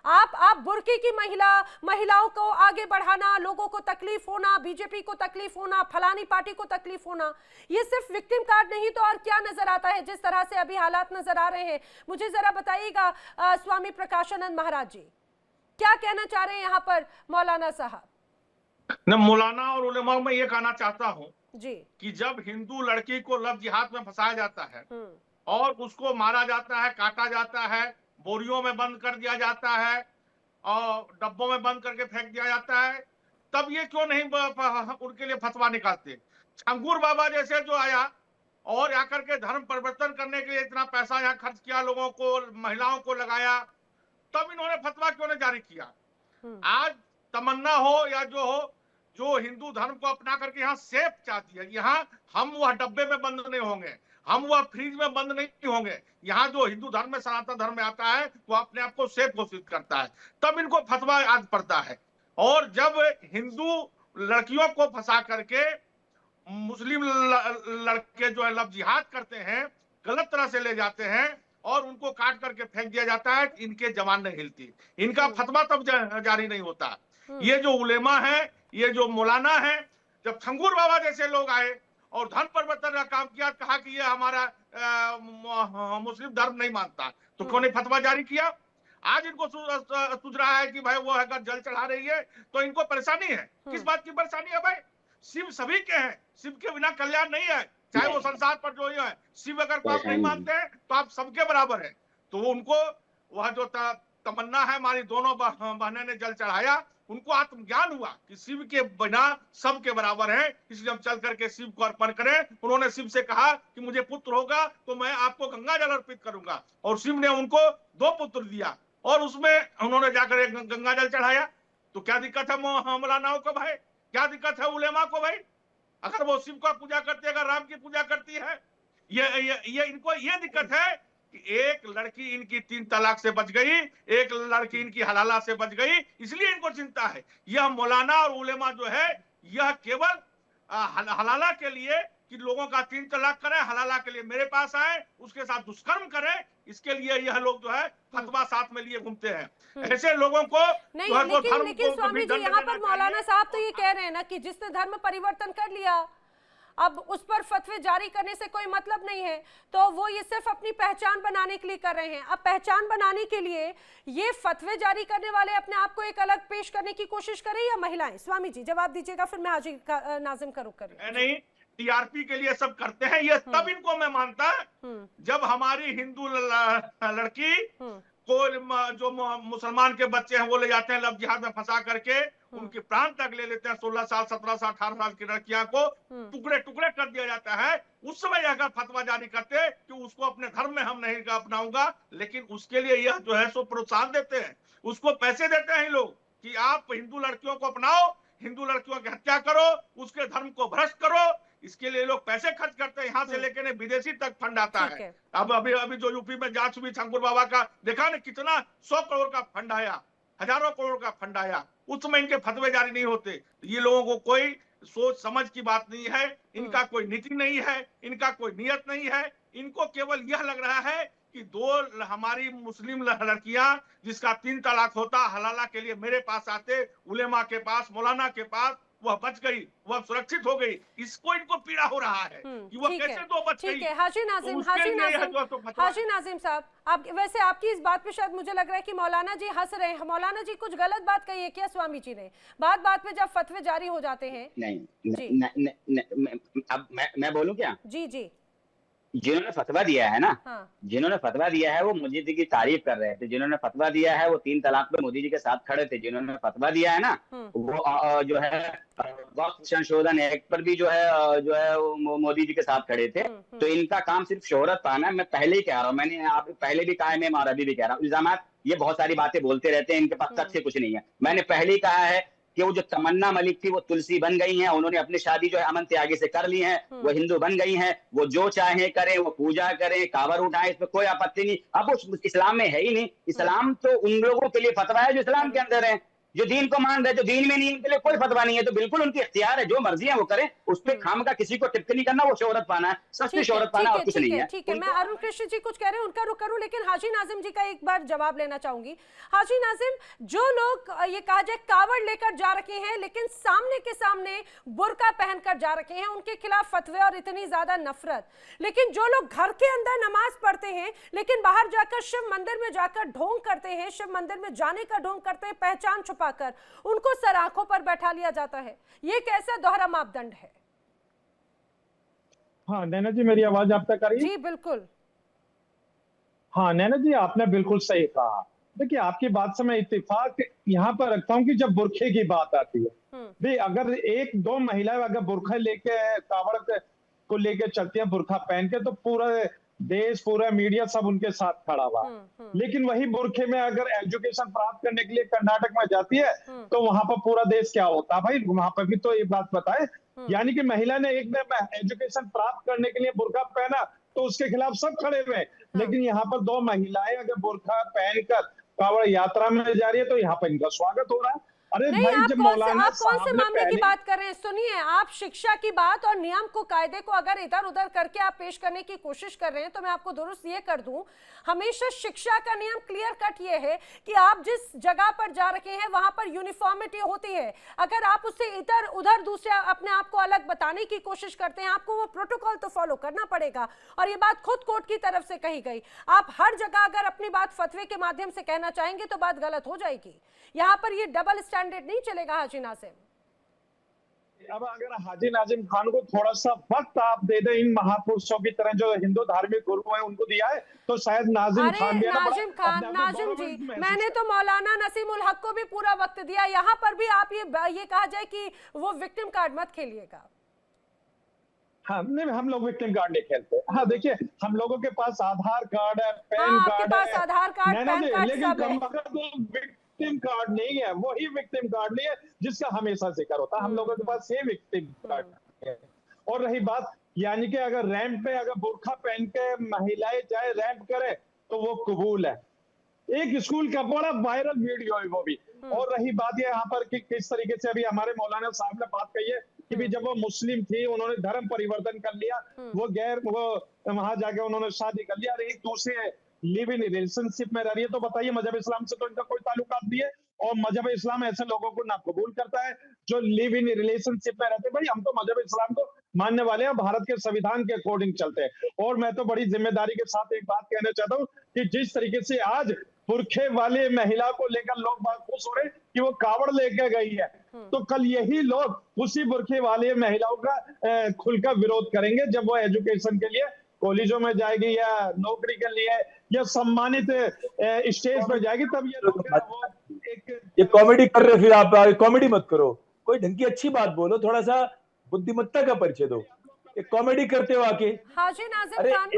आप बुर्के की महिलाओं को आगे बढ़ाना, लोगों को तकलीफ होना, बीजेपी को तकलीफ होना, फलानी पार्टी को तकलीफ होना, ये सिर्फ विक्टिम कार्ड नहीं तो और क्या नजर आता है जिस तरह से अभी हालात नजर आ रहे हैं? मुझे जरा बताइएगा स्वामी प्रकाशानंद महाराज जी, क्या कहना चाह रहे हैं यहाँ पर मौलाना साहब? न मौलाना और उलेमा में ये कहना चाहता हूँ जी कि जब हिंदू लड़की को लव जिहाद में फंसाया जाता है और उसको मारा जाता है, काटा जाता है, बोरियों में बंद कर दिया जाता है और डब्बों में बंद करके फेंक दिया जाता है, तब ये क्यों नहीं उनके लिए फतवा निकालते? छंगूर बाबा जैसे जो आया और आकर के धर्म परिवर्तन करने के लिए इतना पैसा यहाँ खर्च किया, लोगों को, महिलाओं को लगाया, तब इन्होंने फतवा क्यों नहीं जारी किया? आज तमन्ना हो या जो हो, जो हिंदू धर्म को अपना करके यहाँ सेफ चाहती है, यहाँ हम वह डब्बे में बंद नहीं होंगे, हम वह फ्रीज में बंद नहीं होंगे। यहाँ जो हिंदू धर्म में, सनातन धर्म में आता है वो अपने आप को सेफ घोषित करता है, तब इनको फतवा आज पड़ता है। और जब हिंदू लड़कियों को फंसा करके मुस्लिम लड़के जो है लव जिहाद करते हैं, गलत तरह से ले जाते हैं और उनको काट करके फेंक दिया जाता है, इनके जवान नहीं हिलती, इनका फतवा तब जारी नहीं होता। ये जो उलेमा है, ये जो मौलाना है, जब छंगूर बाबा जैसे लोग आए और धर्म परिवर्तन का काम किया, कहा कि ये हमारा मुस्लिम धर्म नहीं मानता, तो क्यों नहीं फतवा जारी किया? आज इनको सूझ रहा है कि भाई वो अगर जल चढ़ा रही है तो इनको परेशानी है। किस बात की परेशानी है भाई? शिव सभी के हैं, शिव के बिना कल्याण नहीं है, चाहे वो संसार पर जो है। शिव अगर को आप नहीं मानते हैं तो आप सबके बराबर है। तो उनको वह जो तमन्ना है, हमारी दोनों बहनें ने जल चढ़ाया, उनको आत्मज्ञान हुआ कि शिव के बिना सबके बराबर है, इसलिए हम चल करके शिव को अर्पण करें। उन्होंने शिव से कहा कि मुझे पुत्र होगा तो मैं आपको गंगा जल अर्पित करूंगा, और शिव ने उनको 2 पुत्र दिया और उसमें उन्होंने जाकर गंगा जल चढ़ाया। तो क्या दिक्कत है मौलानाओं को भाई? क्या दिक्कत है उलेमा को भाई? अगर वो शिव का पूजा करती है, अगर राम की पूजा करती है, ये इनको ये दिक्कत है कि एक लड़की इनकी 3 तलाक से बच गई, एक लड़की इनकी हलाला से बच गई, इसलिए इनको चिंता है। यह मौलाना और उलेमा जो है, यह केवल हलाला के लिए कि लोगों का 3 तलाक करें, हलाला के लिए मेरे पास आए, उसके साथ दुष्कर्म करें, इसके लिए यह लोग जो है फतवा साथ में लिए घूमते हैं। ऐसे लोगों को नहीं, लेकिन स्वामी जी यहाँ पर मौलाना साहब तो ये कह रहे हैं ना कि जिसने धर्म परिवर्तन कर लिया, अब उस पर फतवे जारी करने से कोई मतलब नहीं है, तो वो ये सिर्फ अपनी पहचान बनाने के लिए कर रहे हैं। अब पहचान बनाने के लिए ये फतवे जारी करने वाले अपने आप को एक अलग पेश करने की कोशिश करें या महिलाएं? स्वामी जी जवाब दीजिएगा, फिर मैं हाजी नाजिम का रुख करूं। नहीं, टीआरपी के लिए सब करते हैं ये, तब इनको मैं मानता जब हमारी हिंदू लड़की को जो मुसलमान के बच्चे हैं वो ले जाते हैं लव जिहाद में फंसा करके, उनके प्राण तक ले लेते हैं। 16 साल 17 साल 18 साल की लड़कियां को टुकड़े टुकड़े कर दिया जाता है। उस समय अगर फतवा जारी करते कि उसको अपने धर्म में हम नहीं अपनाऊंगा, लेकिन उसके लिए यह जो है सो प्रोत्साहन देते हैं, उसको पैसे देते हैं लोग कि आप हिंदू लड़कियों को अपनाओ, हिंदू लड़कियों की हत्या करो, उसके धर्म को भ्रष्ट करो। इसके लिए लोग पैसे खर्च करते हैं, यहाँ से लेकर विदेशी तक फंड आता है। अब अभी जो यूपी में जांच हुई शंकुर बाबा का, देखा ना कितना 100 करोड़ का फंड आया, हजारों करोड़ का फंड आया, उस समय इनके फतवे जारी नहीं होते। ये लोगों को कोई सोच समझ की बात नहीं है, इनका कोई नीति नहीं है, इनका कोई नियत नहीं है। इनको केवल यह लग रहा है कि दो हमारी मुस्लिम लड़कियां जिसका 3 तलाक होता, हलाला के लिए मेरे पास आते, उलेमा के पास, मौलाना के पास, वह बच गई, वह सुरक्षित हो गई। इसको इनको पीड़ा हो रहा है कि वह कैसे तो बच गई। ठीक है हाजी नाजिम साहब, आप वैसे आपकी इस बात पे शायद मुझे लग रहा है कि मौलाना जी हंस रहे हैं। मौलाना जी कुछ गलत बात कही है क्या स्वामी जी ने? बात में जब फतवे जारी हो जाते हैं। अब मैं बोलूं क्या? जी जी। जिन्होंने फतवा दिया है ना, जिन्होंने फतवा दिया है वो मोदी जी की तारीफ कर रहे थे। जिन्होंने फतवा दिया है वो 3 तलाक पे मोदी जी के साथ खड़े थे। जिन्होंने फतवा दिया है ना, वो जो है वक्फ संशोधन एक्ट पर भी जो है मोदी जी के साथ खड़े थे। तो इनका काम सिर्फ शोहरत पाना है। मैं पहले ही कह रहा हूँ, मैंने आप पहले भी कहा है, मैं अभी भी कह रहा हूँ, इल्जामात ये बहुत सारी बातें बोलते रहते हैं, इनके पास तथ्य कुछ नहीं है। मैंने पहले ही कहा है कि वो जो तमन्ना मलिक थी वो तुलसी बन गई हैं, उन्होंने अपनी शादी जो है अमन त्यागी से कर ली है, वो हिंदू बन गई हैं, वो जो चाहे करें, वो पूजा करें, कावर उठाएं, इसमें कोई आपत्ति नहीं। अब वो इस्लाम में है ही नहीं। इस्लाम तो उन लोगों के लिए फतवा है जो इस्लाम के अंदर है, जो दीन को मान रहे, जो दीन में नहीं, इनके लिए कोई फतवा नहीं है। तो बिल्कुल उनकी इख्तियार है, जो मर्जी है वो करें, उस पर खाम का किसी को टिप्पणी करना, वो शोहरत पाना है, सस्ती शोहरत पाना और कुछ नहीं है। ठीक है, मैं अरुण कृष्ण जी कुछ कह रहे हैं, उनका रुख करूं, लेकिन हाजी नाजिम जी का एक बार जवाब लेना चाहूंगी। हाजी नाजिम, जो लोग ये कहा जाए कावड़ लेकर जा रखे हैं लेकिन सामने के सामने बुर्का पहनकर जा रखे हैं, उनके खिलाफ फतवे और इतनी ज्यादा नफरत, लेकिन जो लोग घर के अंदर नमाज पढ़ते हैं लेकिन बाहर जाकर शिव मंदिर में जाकर ढोंग करते हैं, शिव मंदिर में जाने का ढोंग करते हैं पहचान छुपाकर, उनको सराखों पर बैठा लिया जाता है। ये कैसा दोहरा मापदंड है? हाँ नैना जी, मेरी आवाज आप तक आ रही है? जी बिल्कुल। हाँ नैना जी, आपने बिल्कुल सही कहा। देखिए, आपकी बात से मैं इत्तेफाक यहाँ पर रखता हूँ कि जब बुरखे की बात आती है, भाई अगर 1-2 महिलाएं अगर बुरखा लेके कावड़ को लेके चलती है, बुरखा पहन के, तो पूरा देश, पूरा मीडिया सब उनके साथ खड़ा हुआ। लेकिन वही बुरखे में अगर एजुकेशन प्राप्त करने के लिए कर्नाटक में जाती है तो वहां पर पूरा देश क्या होता है भाई? वहां पर भी तो ये बात बताए। यानी कि महिला ने एक एजुकेशन प्राप्त करने के लिए बुरखा पहना तो उसके खिलाफ सब खड़े हुए। लेकिन यहाँ पर 2 महिलाएं अगर बुरखा पहनकर कावड़ यात्रा में जा रही है तो यहाँ पर इनका स्वागत हो रहा है। अरे नहीं, भाई, जब मौलाना आप कौन से मामले की बात कर रहे हैं? सुनिए, आप शिक्षा की बात और नियम को, कायदे को अगर इधर उधर करके आप पेश करने की कोशिश कर रहे हैं तो मैं आपको दुरुस्त ये कर दूं, हमेशा शिक्षा का नियम क्लियर कट ये है कि आप जिस जगह पर जा रहे हैं वहां पर यूनिफॉर्मिटी होती है। अगर आप उससे इधर उधर दूसरे अपने आप को अलग बताने की कोशिश करते हैं, आपको वो प्रोटोकॉल तो फॉलो करना पड़ेगा। और ये बात खुद कोर्ट की तरफ से कही गई। आप हर जगह अगर अपनी बात फतवे के माध्यम से कहना चाहेंगे तो बात गलत हो जाएगी। यहाँ पर ये डबल स्टैंडर्ड नहीं चलेगा। हाजी नाजिम, अब अगर हाजी नाजिम खान को थोड़ा सा वक्त आप दे दें, इन महापुरुषों की तरह जो हिंदू धार्मिक गुरु है उनको दिया है, तो शायद नाजिम खान भी नाजिम जी, मैंने तो मौलाना नसीमुल हक को भी पूरा वक्त दिया। यहाँ पर भी आप ये कहा जाए कि वो विक्टिम कार्ड मत खेलिएगा। हाँ नहीं, हम लोग विक्टिम कार्ड नहीं खेलते। हाँ देखिए, हम लोगों के पास आधार कार्ड है, पैन कार्ड है, आधार कार्ड, पैन कार्ड, लेकिन विक्टिम कार्ड नहीं है। वही विक्टिम कार्ड नहीं है जिसका हमेशा जिक्र होता है। हम लोगों के पास ये विक्टिम कार्ड है। और रही बात, यानी कि अगर रैंप पे अगर बुर्खा पहन के महिलाएं चाहे रैंप करे तो वो कबूल है। एक स्कूल का बड़ा वायरल वीडियो है वो भी। और रही बात ये यहाँ पर कि किस तरीके से अभी हमारे मौलाना साहब ने बात कही है कि भी जब वो मुस्लिम थी, उन्होंने धर्म परिवर्तन कर लिया, वो वहां जाके उन्होंने शादी कर लिया और एक दूसरे लिव इन रिलेशनशिप में रह रही है। तो बताइए, मजहब इस्लाम से तो इनका कोई ताल्लुकात नहीं है। और मजहब इस्लाम ऐसे लोगों को ना कबूल करता है जो लिव इन रिलेशनशिप में रहते। भाई हम तो मजहब इस्लाम को मानने वाले हैं, भारत के संविधान के अकॉर्डिंग चलते हैं। और मैं तो बड़ी जिम्मेदारी के साथ एक बात कहना चाहता हूँ कि जिस तरीके से आज बुरखे वाले महिला को लेकर लोग बहुत खुश हो रहे हैं कि वो कावड़ लेकर गई है, तो कल यही लोग उसी बुरखे वाले महिलाओं का खुलकर विरोध करेंगे जब वो एजुकेशन के लिए कॉलेजों में जाएगी या नौकरी के लिए या सम्मानित स्टेज पर जाएगी, तब ये लोग ये कॉमेडी कर रहे, फिर आप कॉमेडी मत करो, कोई ढंग की अच्छी बात बोलो, थोड़ा सा बुद्धिमत्ता का परिचय दो। एक कॉमेडी करते हो आके। हाजी नाजिम खान,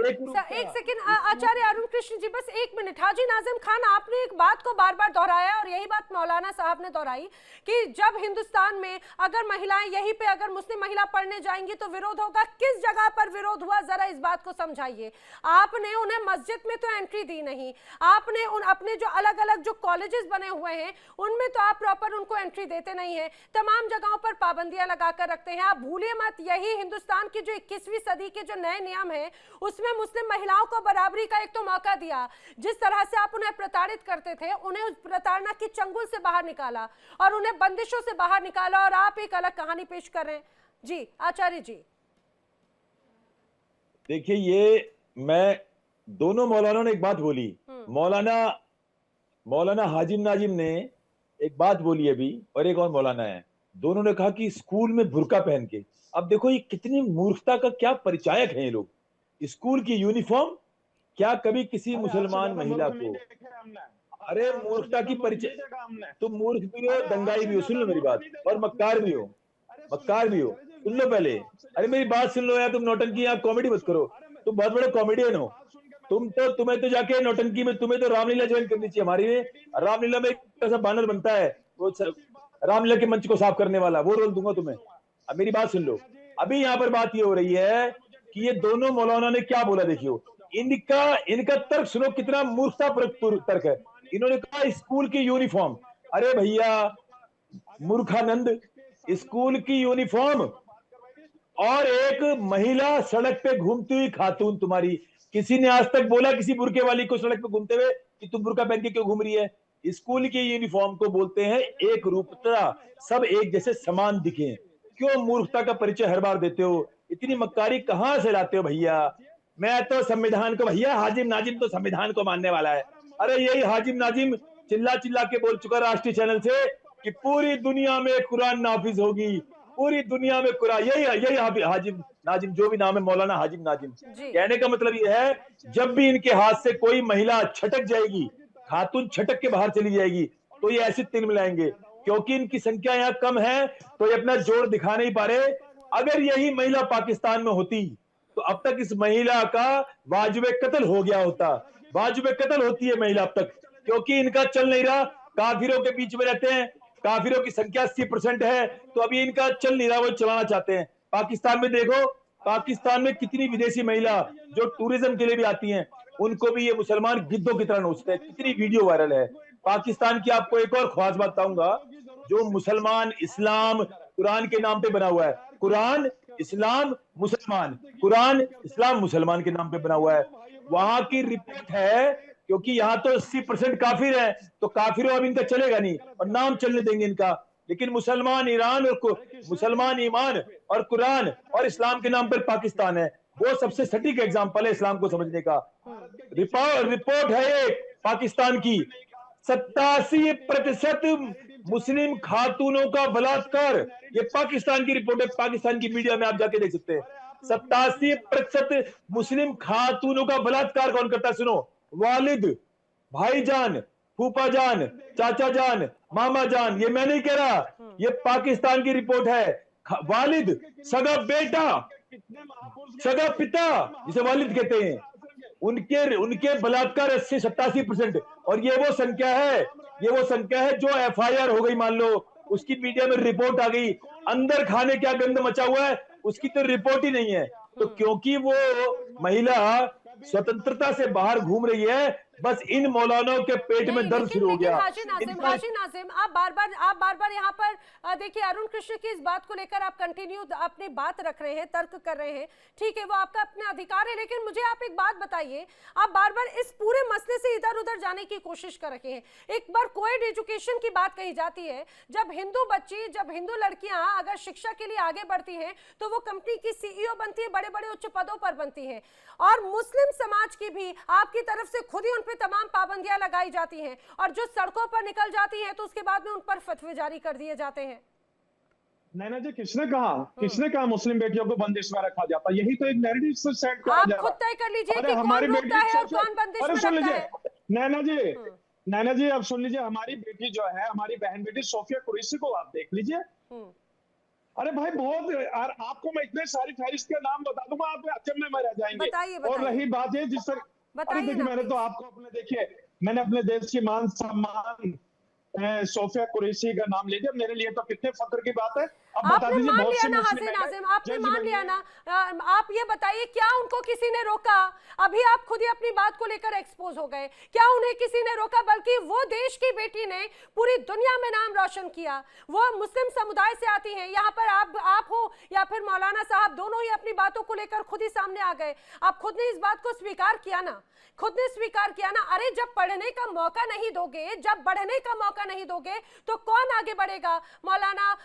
एक सेकंड, आचार्य अरुण कृष्ण जी बस एक मिनट। हाजी नाजिम खान, आपने एक बात को बार बार दोहराया और यही बात मौलाना साहब ने दोहराई कि जब हिंदुस्तान में अगर महिलाएं यहीं पे अगर मुस्लिम महिला पढ़ने जाएंगी तो विरोध होगा। किस जगह पर विरोध हुआ, जरा इस बात को समझाइए। आपने उन्हें मस्जिद में तो एंट्री दी नहीं, आपने अपने जो अलग अलग जो कॉलेजेस बने हुए हैं उनमें तो आप प्रॉपर उनको एंट्री देते नहीं है, तमाम जगहों पर पाबंदियां लगाकर रखते हैं। आप भूलिए मत, यही हिंदुस्तान की जो 21वीं सदी के जो नए नियम है उसमें मुस्लिम महिलाओं को बराबरी का एक तो मौका दिया। जिस तरह से आप उन्हें प्रताड़ित करते थे, उन्हें उस प्रताड़ना की चंगुल से बाहर निकाला और उन्हें बंदिशों से बाहर निकाला, और आप एक अलग कहानी पेश कर रहे हैं। जी आचार्य जी। देखिए, ये मैं दोनों मौलाना ने एक बात बोली, मौलाना हाजिम नाजिम ने एक बात बोली अभी, और एक और मौलाना है, दोनों ने कहा कि स्कूल में बुर्का पहन के। अब देखो ये कितनी मूर्खता का क्या परिचायक है ये लोग। स्कूल की यूनिफॉर्म, क्या कभी किसी मुसलमान महिला को, अरे मूर्खता की परिचय, तुम मूर्ख भी हो, दंगाई भी हो, सुन लो मेरी बात, और मक्कार भी हो, सुन लो पहले, अरे मेरी बात सुन लो यार, तुम नौटंकी यहाँ कॉमेडी मत करो, तुम बहुत बड़े कॉमेडियन हो, तुम्हें तो जाके नौटंकी में, तुम्हें तो रामलीला ज्वाइन करनी चाहिए। हमारी रामलीला में एक ऐसा बैनर बनता है, वो रामलीला के मंच को साफ करने वाला, वो रोल दूंगा तुम्हें। अब मेरी बात सुन लो, अभी यहाँ पर बात ये हो रही है कि ये दोनों मौलाना ने क्या बोला, देखियो इनका तर्क सुनो, कितना मूर्खतापूर्ण तर्क है। इन्होंने कहा स्कूल की यूनिफॉर्म, अरे भैया मूर्खानंद, स्कूल की यूनिफॉर्म और एक महिला सड़क पे घूमती हुई खातून, तुम्हारी किसी ने आज तक बोला किसी बुरके वाली को सड़क पे घूमते हुए कि तुम बुरका पहन के क्यों घूम रही है? स्कूल की यूनिफॉर्म को बोलते हैं एक रूपता, सब एक जैसे समान दिखे। क्यों मूर्खता का परिचय हर बार देते हो? इतनी मक्कारी कहां से लाते हो भैया? मैं तो संविधान को, भैया हाजिम नाजिम तो संविधान को मानने वाला है। अरे यही हाजिम नाजिम चिल्ला चिल्ला के बोल चुका राष्ट्रीय चैनल से कि पूरी दुनिया में कुरान नाफिज होगी, पूरी दुनिया में कुरान, यही हाजिम नाजिम, जो भी नाम है मौलाना हाजिम नाजिम। कहने का मतलब ये है, जब भी इनके हाथ से कोई महिला छटक जाएगी, खातून छटक के बाहर चली जाएगी, तो ये ऐसे तिल मिलाएंगे, क्योंकि इनकी संख्या यहाँ कम है तो ये अपना जोर दिखा नहीं पा रहे। अगर यही महिला पाकिस्तान में होती तो अब तक इस महिला का वाजिबे कत्ल हो गया होता। वाजिबे कत्ल होती है महिला अब तक, क्योंकि इनका चल नहीं रहा। काफिरों के बीच में रहते हैं, काफिरों की संख्या 80% है, तो अभी इनका चल नहीं रहा, वो चलाना चाहते हैं। पाकिस्तान में देखो, पाकिस्तान में कितनी विदेशी महिला जो टूरिज्म के लिए भी आती हैं, उनको भी ये मुसलमान गिद्धों की तरह नोचते हैं। कितनी वीडियो वायरल है। पाकिस्तान की आपको एक और खास बात बताऊंगा, जो मुसलमान इस्लाम कुरान के नाम पे बना हुआ है, कुरान इस्लाम मुसलमान, कुरान इस्लाम मुसलमान के नाम पे बना हुआ है। वहां की रिपोर्ट है, क्योंकि यहाँ तो 80% काफिर है, तो काफिरों अब इनका चलेगा नहीं और नाम चलने देंगे इनका। लेकिन मुसलमान ईरान और मुसलमान ईमान और कुरान और इस्लाम के नाम पर पाकिस्तान है, वो सबसे सटीक एग्जाम्पल है इस्लाम को समझने का। रिपोर्ट है ये पाकिस्तान की, 87% मुस्लिम खातूनों का बलात्कार, ये पाकिस्तान की रिपोर्ट है, पाकिस्तान की मीडिया में आप जाके देख सकते हैं। 87% मुस्लिम खातूनों का बलात्कार कौन करता है? सुनो, वालिद, भाईजान, फूफा जान, चाचा जान, मामा जान, ये मैं नहीं कह रहा, ये पाकिस्तान की रिपोर्ट है। वालिद, सगा बेटा, सगा पिता, जिसे वालिद कहते हैं, उनके बलात्कार 80-87%। और ये वो संख्या है जो FIR हो गई, मान लो उसकी मीडिया में रिपोर्ट आ गई, अंदर खाने क्या गंद मचा हुआ है उसकी तो रिपोर्ट ही नहीं है। तो क्योंकि वो महिला स्वतंत्रता से बाहर घूम रही है, बस इन मौलानाओं के पेट में दर्द शुरू हो गया। हाजी नाजिम, आप बार बार यहाँ पर देखिए अरुण कृष्ण की इस बात को लेकर आप कंटिन्यू अपनी बात रख रहे हैं, तर्क कर रहे हैं, ठीक है, वो आपका अपना अधिकार है, लेकिन मुझे आप एक बात बताइए, आप बार बार इस पूरे मसले से इधर उधर जाने की कोशिश कर रहे हैं। एक बार कोएड एजुकेशन की बात कही जाती है, जब हिंदू लड़कियां अगर शिक्षा के लिए आगे बढ़ती हैं तो वो कंपनी की सीईओ बनती है, बड़े बड़े उच्च पदों पर बनती है, और मुस्लिम समाज की भी आपकी तरफ से खुद ही उन पर तमाम पाबंदियां लगाई जाती हैं, और जो सड़कों पर निकल जाती हैं तो उसके बाद में उन पर फतवे जारी कर दिए जाते हैं। नैना जी, किसने कहा मुस्लिम बेटियों को बंदिश में रखा जाता? यही तो एक नैरेटिव से सेट किया जा रहा है। आप खुद तय कर लीजिए कि हमारी कौन रोकता है और कौन बंदिश में रखता है। नैना जी अब सुन लीजिए, हमारी बेटी जो है, हमारी बहन बेटी सोफिया कुरैशी को आप देख लीजिए। अरे भाई बहुत, और आपको मैं इतने सारी फहरिस्त के नाम बता दूंगा, आप अचंभे में रह जाएंगे। बताइए। और रही बात है जिस तरह, देखिए मैंने तो आपको मैंने अपने देश की मान सम्मान सोफिया कुरैशी का नाम ले दिया, मेरे लिए तो कितने फख्र की बात है। अब बता दीजिए, मान लिया ना हाजी नाजिम, आपने मान लिया ना, आप ये बताइए क्या उनको किसी ने रोका? अभी आप खुद ही अपनी बात को लेकर एक्सपोज हो गए, क्या उन्हें किसी ने रोका? बल्कि वो देश की बेटी ने पूरी दुनिया में नाम रोशन किया, वो मुस्लिम समुदाय से आती हैं, यहाँ पर आप हो या फिर मौलाना साहब, दोनों ही अपनी बातों को लेकर खुद ही सामने आ गए। आप खुद ने इस बात को स्वीकार किया ना, अरे जब पढ़ने का मौका नहीं दोगे, जब बढ़ने का मौका नहीं दोगे तो कौन आगे बढ़ेगा? मौलाना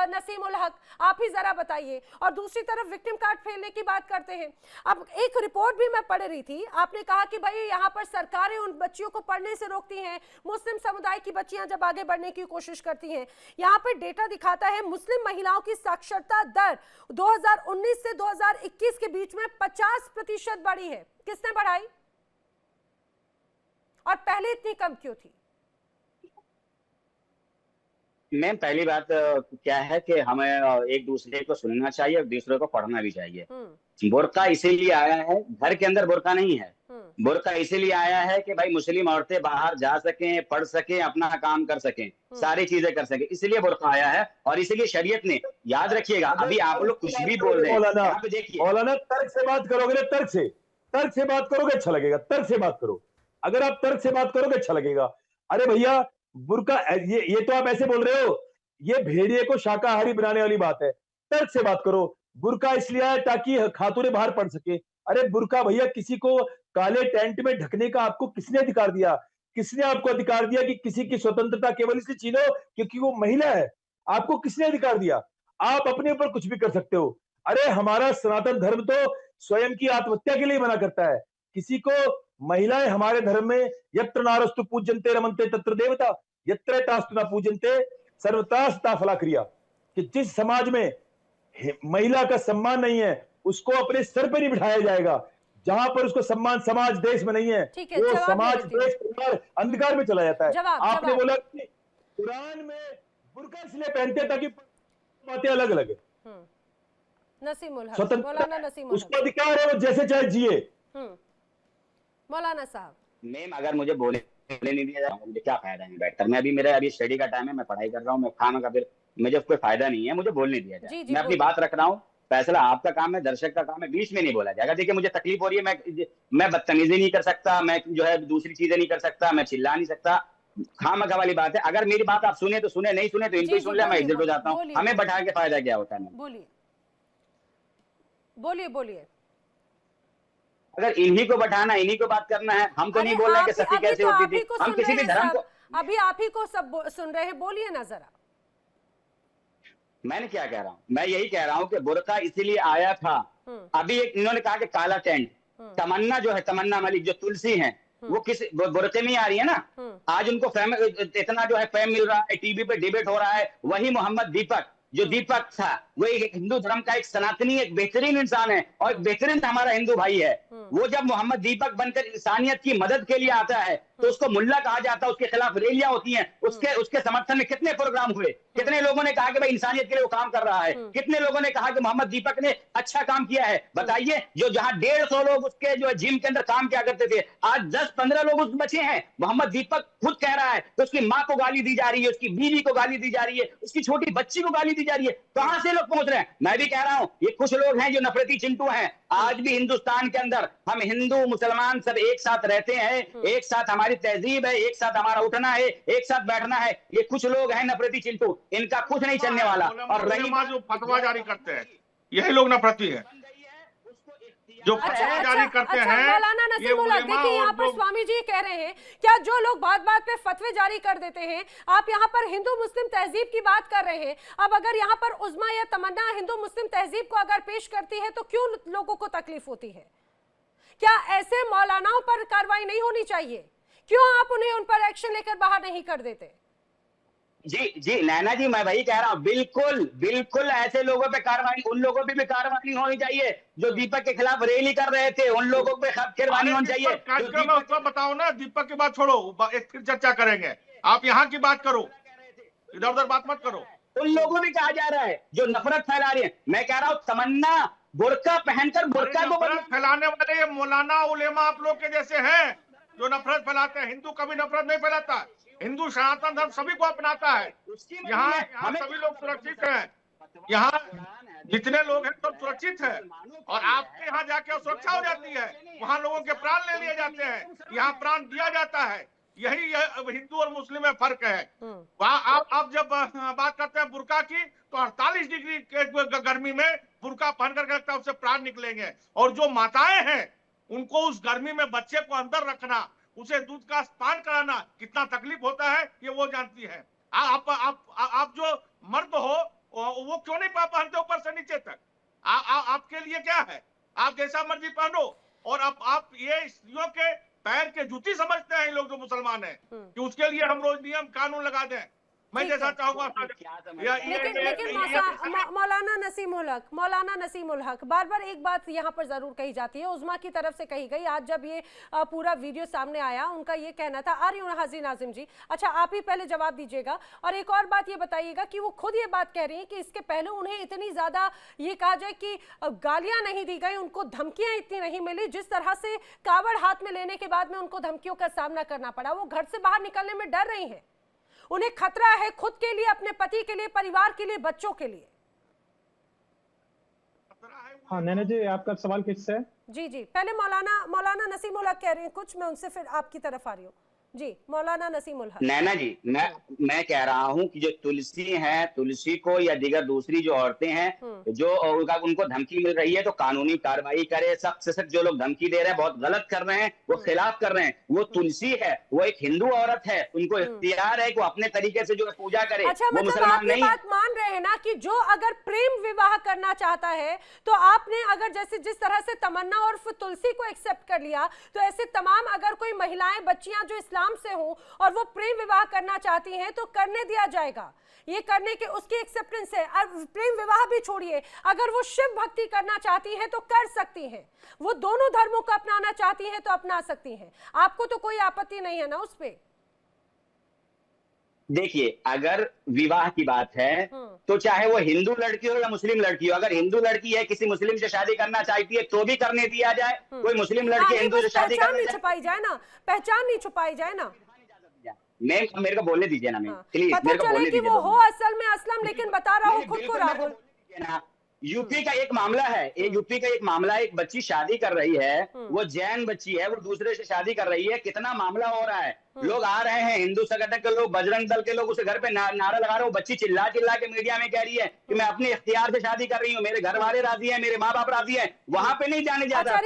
नसीमुल हक, आप ही जरा बताइए। और दूसरी तरफ विक्टिम कार्ड फेलने की बात करते हैं। अब एक रिपोर्ट भी मैं पढ़ रही थी, आपने कहा कि भाई यहाँ पर सरकारें उन बच्चियों को पढ़ने से रोकती हैं, मुस्लिम समुदाय की बच्चियां जब आगे बढ़ने की कोशिश करती हैं। यहाँ पर डेटा दिखाता है मुस्लिम महिलाओं की साक्षरता दर 2019 से 2021 के बीच में 50% बढ़ी है। किसने बढ़ाई और पहले इतनी कम क्यों थी? मैम पहली बात क्या है कि हमें एक दूसरे को सुनना चाहिए और दूसरे को पढ़ना भी चाहिए। बुर्का इसीलिए आया है, घर के अंदर बुर्का नहीं है, बुर्का इसीलिए आया है कि भाई मुस्लिम औरतें बाहर जा सकें, पढ़ सकें, अपना काम कर सकें, सारी चीजें कर सकें, इसलिए बुर्का आया है। और इसीलिए शरीयत ने, याद रखिएगा, अभी आप लोग कुछ भी बोल रहे हैं, मौलाना तर्क से बात करोगे ना, तर्क से बात करोगे अच्छा लगेगा, तर्क से बात करो। अगर आप तर्क से बात करोगे अच्छा लगेगा। अरे भैया बुर्का, ये तो आप ऐसे बोल रहे हो, ये भेड़िए को शाकाहारी बनाने वाली बात है। तर्क से बात करो। बुर्का इसलिए है ताकि खातूनें बाहर पढ़ सके। अरे बुर्का भैया, किसी को काले टेंट में ढकने का आपको किसने अधिकार दिया? किसने आपको अधिकार दिया कि किसी की स्वतंत्रता केवल इसलिए छीनो क्योंकि वो महिला है? आपको किसने अधिकार दिया? आप अपने ऊपर कुछ भी कर सकते हो। अरे हमारा सनातन धर्म तो स्वयं की आत्महत्या के लिए मना करता है। किसी को, महिलाएं हमारे धर्म में यत्र नारस्तु पूज्यन्ते रमन्ते तत्र देवता यत्र तास्तु न पूज्यन्ते सर्वत्रास्ता फला क्रिया, कि जिस समाज में महिला का सम्मान नहीं है उसको अपने सर पर नहीं बिठाया जाएगा। जहां पर उसको सम्मान समाज देश में नहीं है, वो समाज देश परिवार अंधकार में चला जाता है। आपने बोला कि कुरान में बुर्का इसलिए पहनते हैं ताकि बातें अलग अलग है। स्वतंत्रता, उसको अधिकार है, वो जैसे चाहे जिए। मौलाना साहब, मैम अगर मुझे बोलने नहीं दिया जाए मुझे क्या फायदा है बैठकर? मैं अभी स्टडी का टाइम है, मैं पढ़ाई कर रहा हूँ, मैं खाना का, फिर मुझे कोई फायदा नहीं है, मुझे बोलने दिया जाए। मैं अपनी बात रख रहा हूँ, फैसला आपका काम है, दर्शक का काम है, बीच में नहीं बोला जाएगा। देखिए मुझे तकलीफ हो रही है, मैं बदतमीजी नहीं कर सकता, मैं जो है दूसरी चीजें नहीं कर सकता, मैं चिल्ला नहीं सकता, खामखा वाली बात है। अगर मेरी बात आप सुने तो सुने, नहीं सुने तो इनको ही सुन लिया, मैं एग्जिट हो जाता हूँ। हमें बैठा के फायदा क्या होता है? बोलिए। अगर इन्हीं को बैठाना, इन्हीं को बात करना है, हम तो नहीं बोल रहे कि सती कैसे होती थी, हम किसी भी धर्म को, अभी आप ही को सब सुन रहे हैं, बोलिए ना जरा। मैंने क्या कह रहा हूँ? मैं यही कह रहा हूँ कि बुर्का इसीलिए आया था। अभी एक इन्होंने कहा कि काला टेंट, तमन्ना जो है, तमन्ना मलिक जो तुलसी है, वो किस बुर्के में आ रही है ना। आज उनको इतना जो है फेम मिल रहा है, टीवी पे डिबेट हो रहा है। वही मोहम्मद दीपक, जो दीपक था, वो एक हिंदू धर्म का एक सनातनी, एक बेहतरीन इंसान है और एक बेहतरीन हमारा हिंदू भाई है। वो जब मोहम्मद दीपक बनकर इंसानियत की मदद के लिए आता है तो उसको मुल्ला कहा जाता है, उसके खिलाफ रैलियां होती हैं, उसके समर्थन में कितने प्रोग्राम हुए, कितने लोगों ने कहा कि भाई इंसानियत के लिए वो काम कर रहा है, कितने लोगों ने कहा कि मोहम्मद दीपक ने अच्छा काम किया है। बताइए, जो जहां 150 लोग उसके जो जिम के अंदर काम किया करते थे, आज 10-15 लोग उस बचे हैं। मोहम्मद दीपक खुद कह रहा है तो उसकी माँ को गाली दी जा रही है, उसकी बीवी को गाली दी जा रही है, उसकी छोटी बच्ची को गाली दी जा रही है। कहां से लोग पहुंच रहे हैं? मैं भी कह रहा हूं, ये कुछ लोग हैं जो नफरती चिंटू हैं। आज भी हिंदुस्तान के अंदर हम हिंदू मुसलमान सब एक साथ रहते हैं, एक साथ हमारी तहजीब है, एक साथ हमारा उठना है, एक साथ बैठना है। ये कुछ लोग हैं नफरती चिंटू, इनका कुछ नहीं चलने वाला। और रही जो फतवा जारी करते हैं, यही लोग नफरती है जो फतवा जारी करते हैं। मौलाना नसीमुल्लाह, देखिए यहाँ पर स्वामी जी कह रहे हैं, क्या जो लोग बात बात पे फतवे जारी कर देते हैं, आप यहाँ पर हिंदू मुस्लिम तहजीब की बात कर रहे हैं। अब अगर यहाँ पर उज़्मा या तमन्ना हिंदू मुस्लिम तहजीब को अगर पेश करती है तो क्यों लोगों को तकलीफ होती है? क्या ऐसे मौलानाओं पर कार्रवाई नहीं होनी चाहिए? क्यों आप उन्हें उन पर एक्शन लेकर बाहर नहीं कर देते? जी नैना जी, मैं वही कह रहा हूँ, बिल्कुल ऐसे लोगों पे कार्रवाई, उन लोगों पे भी कार्रवाई होनी चाहिए जो दीपक के खिलाफ रैली कर रहे थे, उन लोगों पे कार्रवाई होनी चाहिए। कार्यक्रम में उसको बताओ ना, दीपक की बात छोड़ो, एक फिर चर्चा करेंगे। आप यहाँ की बात करो, इधर उधर बात मत करो। उन लोगों भी कहा जा रहा है जो नफरत फैला रही है। मैं कह रहा हूँ, तमन्ना बुर्का पहनकर बुर्का को फैलाने वाले ये मौलाना उलेमा आप लोग के जैसे हैं जो नफरत फैलाते हैं। हिंदू कभी नफरत नहीं फैलाता, हिंदू सनातन धर्म सभी को अपनाता है। यहाँ सभी लोग सुरक्षित हैं, यहाँ जितने लोग हैं सब सुरक्षित है। और आपके यहाँ जाके सुरक्षा हो जाती है, वहाँ लोगों के प्राण ले लिए जाते हैं, यहाँ प्राण दिया जाता है। यही हिंदू और मुस्लिम में फर्क है। आप जब बात करते हैं बुर्का की, तो 48 डिग्री के गर्मी में बुर्का पहन करके लगता है उससे प्राण निकलेंगे। और जो माताएं हैं उनको उस गर्मी में बच्चे को अंदर रखना, उसे दूध का पान कराना कितना तकलीफ होता है ये वो जानती है। आप जो मर्द हो वो क्यों नहीं पहनते ऊपर से नीचे तक? आपके लिए क्या है? आप जैसा मर्जी पहनो। और अब आप ये स्त्रियों के पैर के जूती समझते हैं लोग जो मुसलमान हैं कि उसके लिए हम रोज नियम कानून लगा दें। मैं जैसा चाहूंगा। लेकिन मौलाना नसीमुल हक बार बार एक बात यहाँ पर जरूर कही जाती है, उज़्मा की तरफ से कही गई। आज जब ये पूरा वीडियो सामने आया, उनका ये कहना था, आ रही हूँ हाजी नाजिम जी, अच्छा आप ही पहले जवाब दीजिएगा। और एक और बात ये बताइएगा कि वो खुद ये बात कह रही है कि इसके पहले उन्हें इतनी ज्यादा ये कहा जाए कि गालियां नहीं दी गई, उनको धमकियां इतनी नहीं मिली, जिस तरह से कावड़ हाथ में लेने के बाद में उनको धमकियों का सामना करना पड़ा। वो घर से बाहर निकलने में डर रही है, उन्हें खतरा है खुद के लिए, अपने पति के लिए, परिवार के लिए, बच्चों के लिए। हाँ नैना जी, आपका सवाल किससे है? जी पहले मौलाना नसीमुल हक कह रहे हैं कुछ, मैं उनसे फिर आपकी तरफ आ रही हूँ। जी मौलाना नसीमुल हक। नैना जी, मैं कह रहा हूं कि जो तुलसी है, तुलसी को या दीगर दूसरी जो औरतें हैं जो उनको धमकी मिल रही है तो कानूनी कार्रवाई करे। सख्त से सख्त जो लोग धमकी दे रहे हैं, बहुत गलत कर रहे हैं, वो खिलाफ कर रहे हैं। वो तुलसी है, वो एक हिंदू औरत है, उनको इख्तियार है कि वो अपने तरीके से जो पूजा करे। अच्छा, वो मतलब आप ये बात मान रहे हैं ना कि जो अगर प्रेम विवाह करना चाहता है तो आपने अगर जैसे जिस तरह से तमन्ना और तुलसी को एक्सेप्ट कर लिया, तो ऐसे तमाम अगर कोई महिलाएं बच्चियां जो इस्लाम से हो और वो प्रेम विवाह करना चाहती हैं तो करने दिया जाएगा। ये करने के उसकी एक्सेप्टेंस है। और प्रेम विवाह भी छोड़िए, अगर वो शिव भक्ति करना चाहती हैं तो कर सकती हैं, वो दोनों धर्मों को अपनाना चाहती हैं तो अपना सकती हैं, आपको तो कोई आपत्ति नहीं है ना उस पे? देखिए, अगर विवाह की बात है तो चाहे वो हिंदू लड़की हो या मुस्लिम लड़की हो, अगर हिंदू लड़की है किसी मुस्लिम से शादी करना चाहती है तो भी करने दिया जाए। कोई मुस्लिम लड़की हिंदू से शादी करना नहीं छुपाई जाए ना, पहचान नहीं छुपाई जाए ना। मेरे को बोलने दीजिए ना, प्लीज मेरे को बोलने दीजिए। वो हो असल में असलम, लेकिन बता रहा हूँ खुद को राहुल। यूपी का एक मामला है, एक बच्ची शादी कर रही है, वो जैन बच्ची है, वो दूसरे से शादी कर रही है। कितना मामला हो रहा है, लोग आ रहे हैं, हिंदू संगठन के लोग, बजरंग दल के लोग उसे घर पे नारा लगा रहे हो। बच्ची चिल्ला के मीडिया में कह रही है कि मैं अपने इख्तियार से शादी कर रही हूँ, मेरे घर वाले राजी हैं, मेरे माँ बाप राजी हैं, वहां पे नहीं जाने जाता।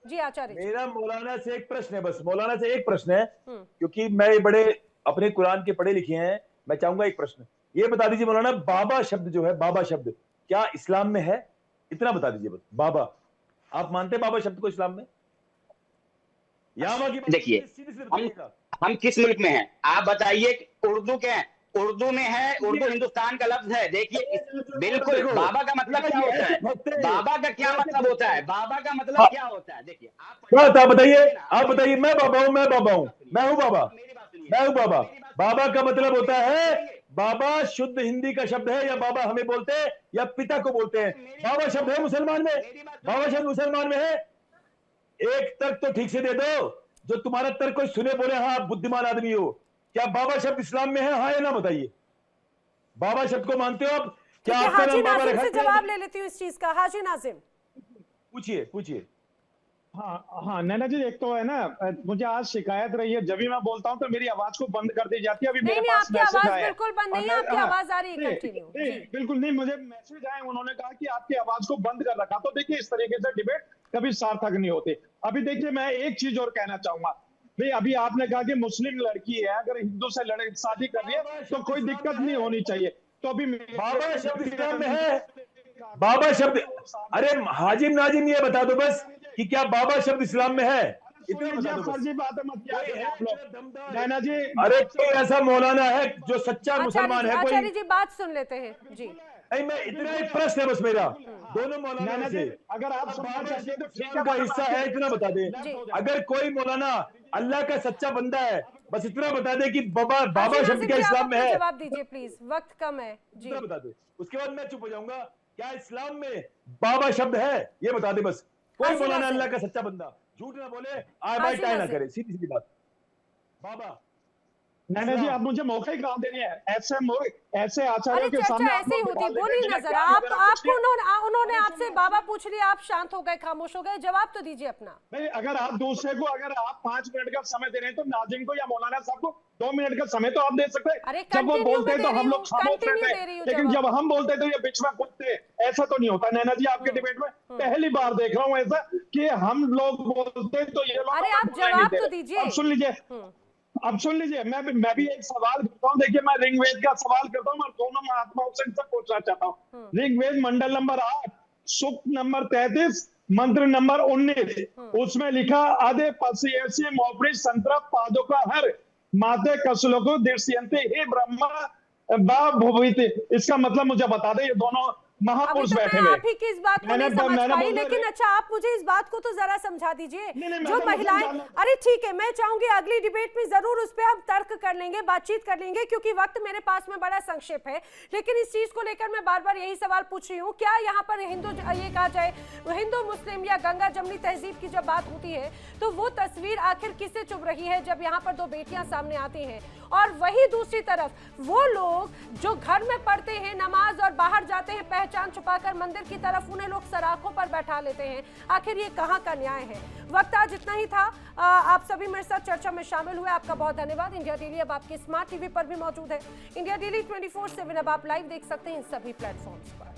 जी आचार्य, मेरा मौलाना से एक प्रश्न है, बस मौलाना से एक प्रश्न है, क्योंकि मैं बड़े अपने कुरान के पढ़े लिखे हैं, मैं चाहूंगा एक प्रश्न ये बता दीजिए मौलाना, बाबा शब्द जो है, बाबा शब्द क्या इस्लाम में है? इतना बता दीजिए बस। बाबा, आप मानते हैं बाबा शब्द को इस्लाम में? देखिए, हम किस मुल्क में हैं आप बताइए। उर्दू के हैं, उर्दू में है, उर्दू हिंदुस्तान का लफ्ज है। देखिए बिल्कुल, बाबा का मतलब क्या होता है, बाबा का क्या मतलब होता है, बाबा का मतलब क्या होता है। देखिए आप बताइए, मैं बाबा हूँ, मैं हूँ बाबा। बाबा का मतलब होता है, बाबा शुद्ध हिंदी का शब्द है, या बाबा हमें बोलते हैं या पिता को बोलते हैं। बाबा शब्द है मुसलमान में, है। एक तर्क तो ठीक से दे दो, जो तुम्हारा तर्क कोई सुने बोले हाँ आप बुद्धिमान आदमी हो। क्या बाबा शब्द इस्लाम में है, हाँ या ना बताइए। बाबा शब्द को मानते हो आप? क्या आपका नाम बाबा रखा है? जवाब ले लेती हूँ इस चीज का। हाजी नाजिम पूछिए। हाँ नैना जी, एक तो है ना, मुझे आज शिकायत रही है, जब भी मैं बोलता हूँ तो मेरी आवाज को बंद कर दी जाती है। अभी मेरे पास मैसेज आया, बिल्कुल बंद नहीं है, आपकी आवाज आ रही है, कंटिन्यू। बिल्कुल नहीं, मुझे मैसेज आए, उन्होंने कहा कि आपकी आवाज को बंद कर रखा। तो देखिए, इस तरीके से डिबेट कभी सार्थक नहीं होती। अभी देखिए, मैं एक चीज और कहना चाहूंगा भाई, अभी आपने कहा कि मुस्लिम लड़की है, अगर हिंदू से शादी कर रही है तो कोई दिक्कत नहीं होनी चाहिए। तो अभी बाबा शब्द इस्लाम में है, बाबा शब्द, अरे हाजिम नाजिम ये बता दो बस कि क्या बाबा शब्द इस्लाम में है? फर्जी बातें मत किया आप लोग। नैना जी, अरे कोई ऐसा मौलाना है जो सच्चा मुसलमान है? कोई आचार्य जी बात सुन लेते हैं जी। नहीं, मैं इतना ही प्रश्न है बस मेरा, दोनों मौलाना से अगर आप सुनना चाहते हैं तो ठीक है, का हिस्सा है, इतना बता दे। अगर कोई मौलाना अल्लाह का सच्चा बंदा है, बस इतना बता दे कि बाबा शब्द क्या इस्लाम में है। जवाब दीजिए प्लीज, वक्त कम है जी। बता दे, उसके बाद मैं चुप हो जाऊंगा। क्या इस्लाम में बाबा शब्द है, ये बता दे बस। कोई मौलाना अल्लाह का सच्चा बंदा झूठ ना बोले, आय ना करे, सीधी बात। बाबा नैना जी, आप मुझे मौका ही कहाँ दे रही है? ऐसे आचार्यों के सामने ऐसे ही होती, बोली नजर आपको। उन्होंने आपसे बाबा पूछ लिया, आप शांत हो गए, खामोश हो गए, जवाब तो दीजिए अपना। नहीं, अगर आप दूसरे को, अगर आप 5 मिनट का समय दे रहे हैं तो नाजिम को या मौलाना साहब को 2 मिनट का समय तो आप दे सकते हैं। जब वो बोलते हैं तो हम लोग खामोश रहते हैं, लेकिन जब हम बोलते हैं तो ये बीच में कूदते। ऐसा तो नहीं होता नैना जी, आपके डिबेट में पहली बार देख रहा हूँ ऐसा कि हम लोग बोलते तो ये लोग। अरे आप जवाब तो दीजिए। अब सुन लीजिए, मैं भी एक सवाल करता हूँ। देखिए, मैं ऋग्वेद का सवाल करता हूँ और दोनों महात्माओं से पूछना चाहता हूँ। ऋग्वेद मंडल नंबर 8, सूक्त नंबर 33, मंत्र नंबर 19, उसमें लिखा आदे पश्यसि मोपरी संतरा पादुका हर माते कसलोको दृश्यन्ते हे ब्रह्मा बा भुविति। इसका मतलब मुझे बता दे, ये दोनों महापुरुष बैठे हुए। आप ही की इस बात को नहीं समझ पाई, लेकिन अच्छा आप मुझे इस बात को तो जरा समझा दीजिए। जो महिलाएं, अरे ठीक है, मैं चाहूंगी अगली डिबेट में जरूर उस पर हम तर्क कर लेंगे, बातचीत कर लेंगे, क्योंकि वक्त मेरे पास में बड़ा संक्षेप है। लेकिन इस चीज को लेकर मैं बार बार यही सवाल पूछ रही हूँ, क्या यहाँ पर हिंदू, ये कहा जाए हिंदू मुस्लिम या गंगा जमनी तहजीब की जब बात होती है तो वो तस्वीर आखिर किससे चुभ रही है जब यहाँ पर 2 बेटियां सामने आती हैं, और वही दूसरी तरफ वो लोग जो घर में पढ़ते हैं नमाज और बाहर जाते हैं पहचान छुपाकर मंदिर की तरफ, उन्हें लोग सराखों पर बैठा लेते हैं। आखिर ये कहाँ का न्याय है? वक्त आज इतना ही था। आप सभी मेरे साथ चर्चा में शामिल हुए, आपका बहुत धन्यवाद। इंडिया डेली अब आपके स्मार्ट टीवी पर भी मौजूद है। इंडिया डेली 24/7 अब आप लाइव देख सकते हैं इन सभी प्लेटफॉर्म्स पर।